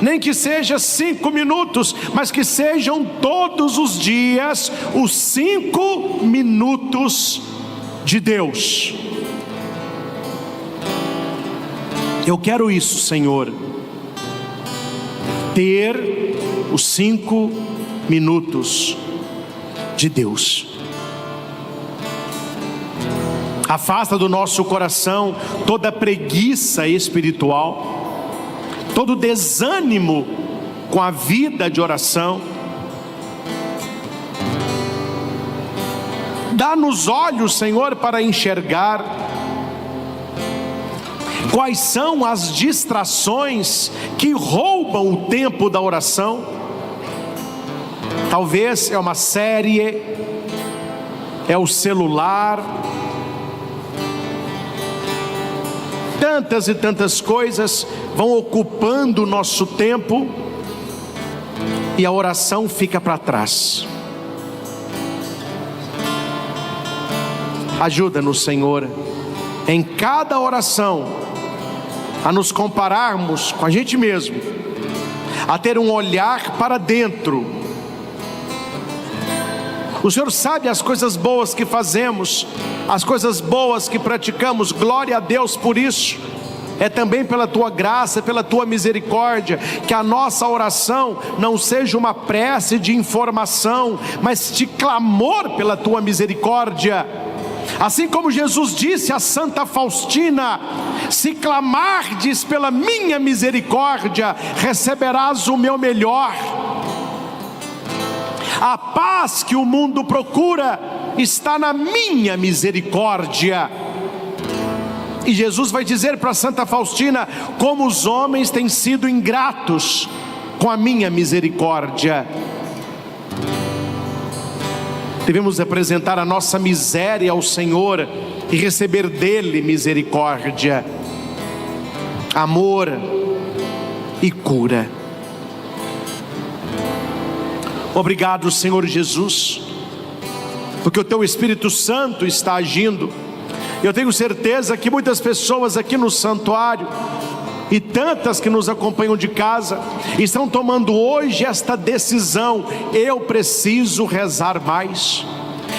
nem que seja 5 minutos, mas que sejam todos os dias os 5 minutos de Deus. Eu quero isso, Senhor, ter os 5 minutos de Deus. Afasta do nosso coração toda preguiça espiritual, todo desânimo com a vida de oração. Dá-nos olhos, Senhor, para enxergar quais são as distrações que roubam o tempo da oração. Talvez é uma série, é o celular, tantas e tantas coisas vão ocupando o nosso tempo e a oração fica para trás. Ajuda-nos, Senhor, em cada oração a nos compararmos com a gente mesmo, a ter um olhar para dentro. O Senhor sabe as coisas boas que fazemos, as coisas boas que praticamos. Glória a Deus por isso. É também pela Tua graça, pela Tua misericórdia, que a nossa oração não seja uma prece de informação, mas de clamor pela Tua misericórdia. Assim como Jesus disse a Santa Faustina: se clamardes pela minha misericórdia, receberás o meu melhor. A paz que o mundo procura está na minha misericórdia. E Jesus vai dizer para Santa Faustina: como os homens têm sido ingratos com a minha misericórdia. Devemos apresentar a nossa miséria ao Senhor e receber dele misericórdia, amor e cura. Obrigado, Senhor Jesus, porque o Teu Espírito Santo está agindo. Eu tenho certeza que muitas pessoas aqui no santuário e tantas que nos acompanham de casa estão tomando hoje esta decisão: eu preciso rezar mais,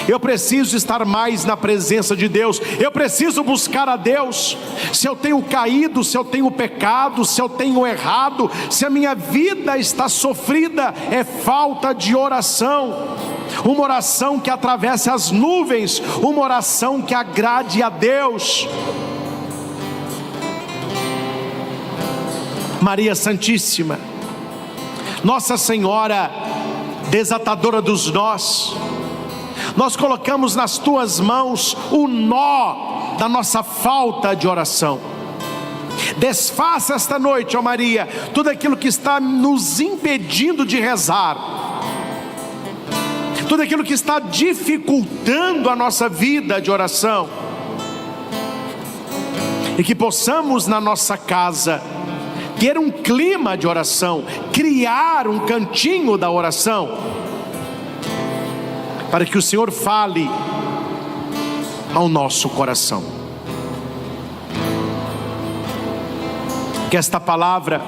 eu preciso estar mais na presença de Deus, eu preciso buscar a Deus. Se eu tenho caído, se eu tenho pecado, se eu tenho errado, se a minha vida está sofrida, é falta de oração. Uma oração que atravesse as nuvens, uma oração que agrade a Deus. Maria Santíssima, Nossa Senhora desatadora dos nós, nós colocamos nas Tuas mãos o nó da nossa falta de oração. Desfaça esta noite, ó Maria, tudo aquilo que está nos impedindo de rezar, tudo aquilo que está dificultando a nossa vida de oração, e que possamos na nossa casa ter um clima de oração, criar um cantinho da oração, para que o Senhor fale ao nosso coração. Que esta palavra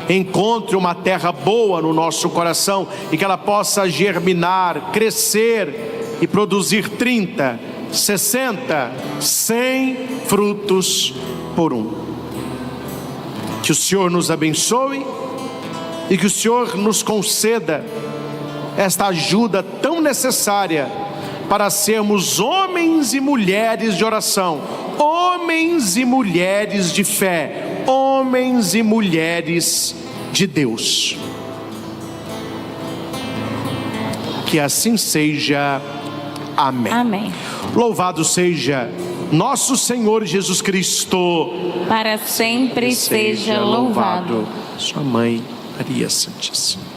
encontre uma terra boa no nosso coração e que ela possa germinar, crescer e produzir 30, 60, 100 frutos por um. Que o Senhor nos abençoe e que o Senhor nos conceda esta ajuda tão necessária para sermos homens e mulheres de oração, homens e mulheres de fé, homens e mulheres de Deus. Que assim seja. Amém. Amém. Louvado seja nosso Senhor Jesus Cristo, para sempre seja louvado. Sua Mãe, Maria Santíssima.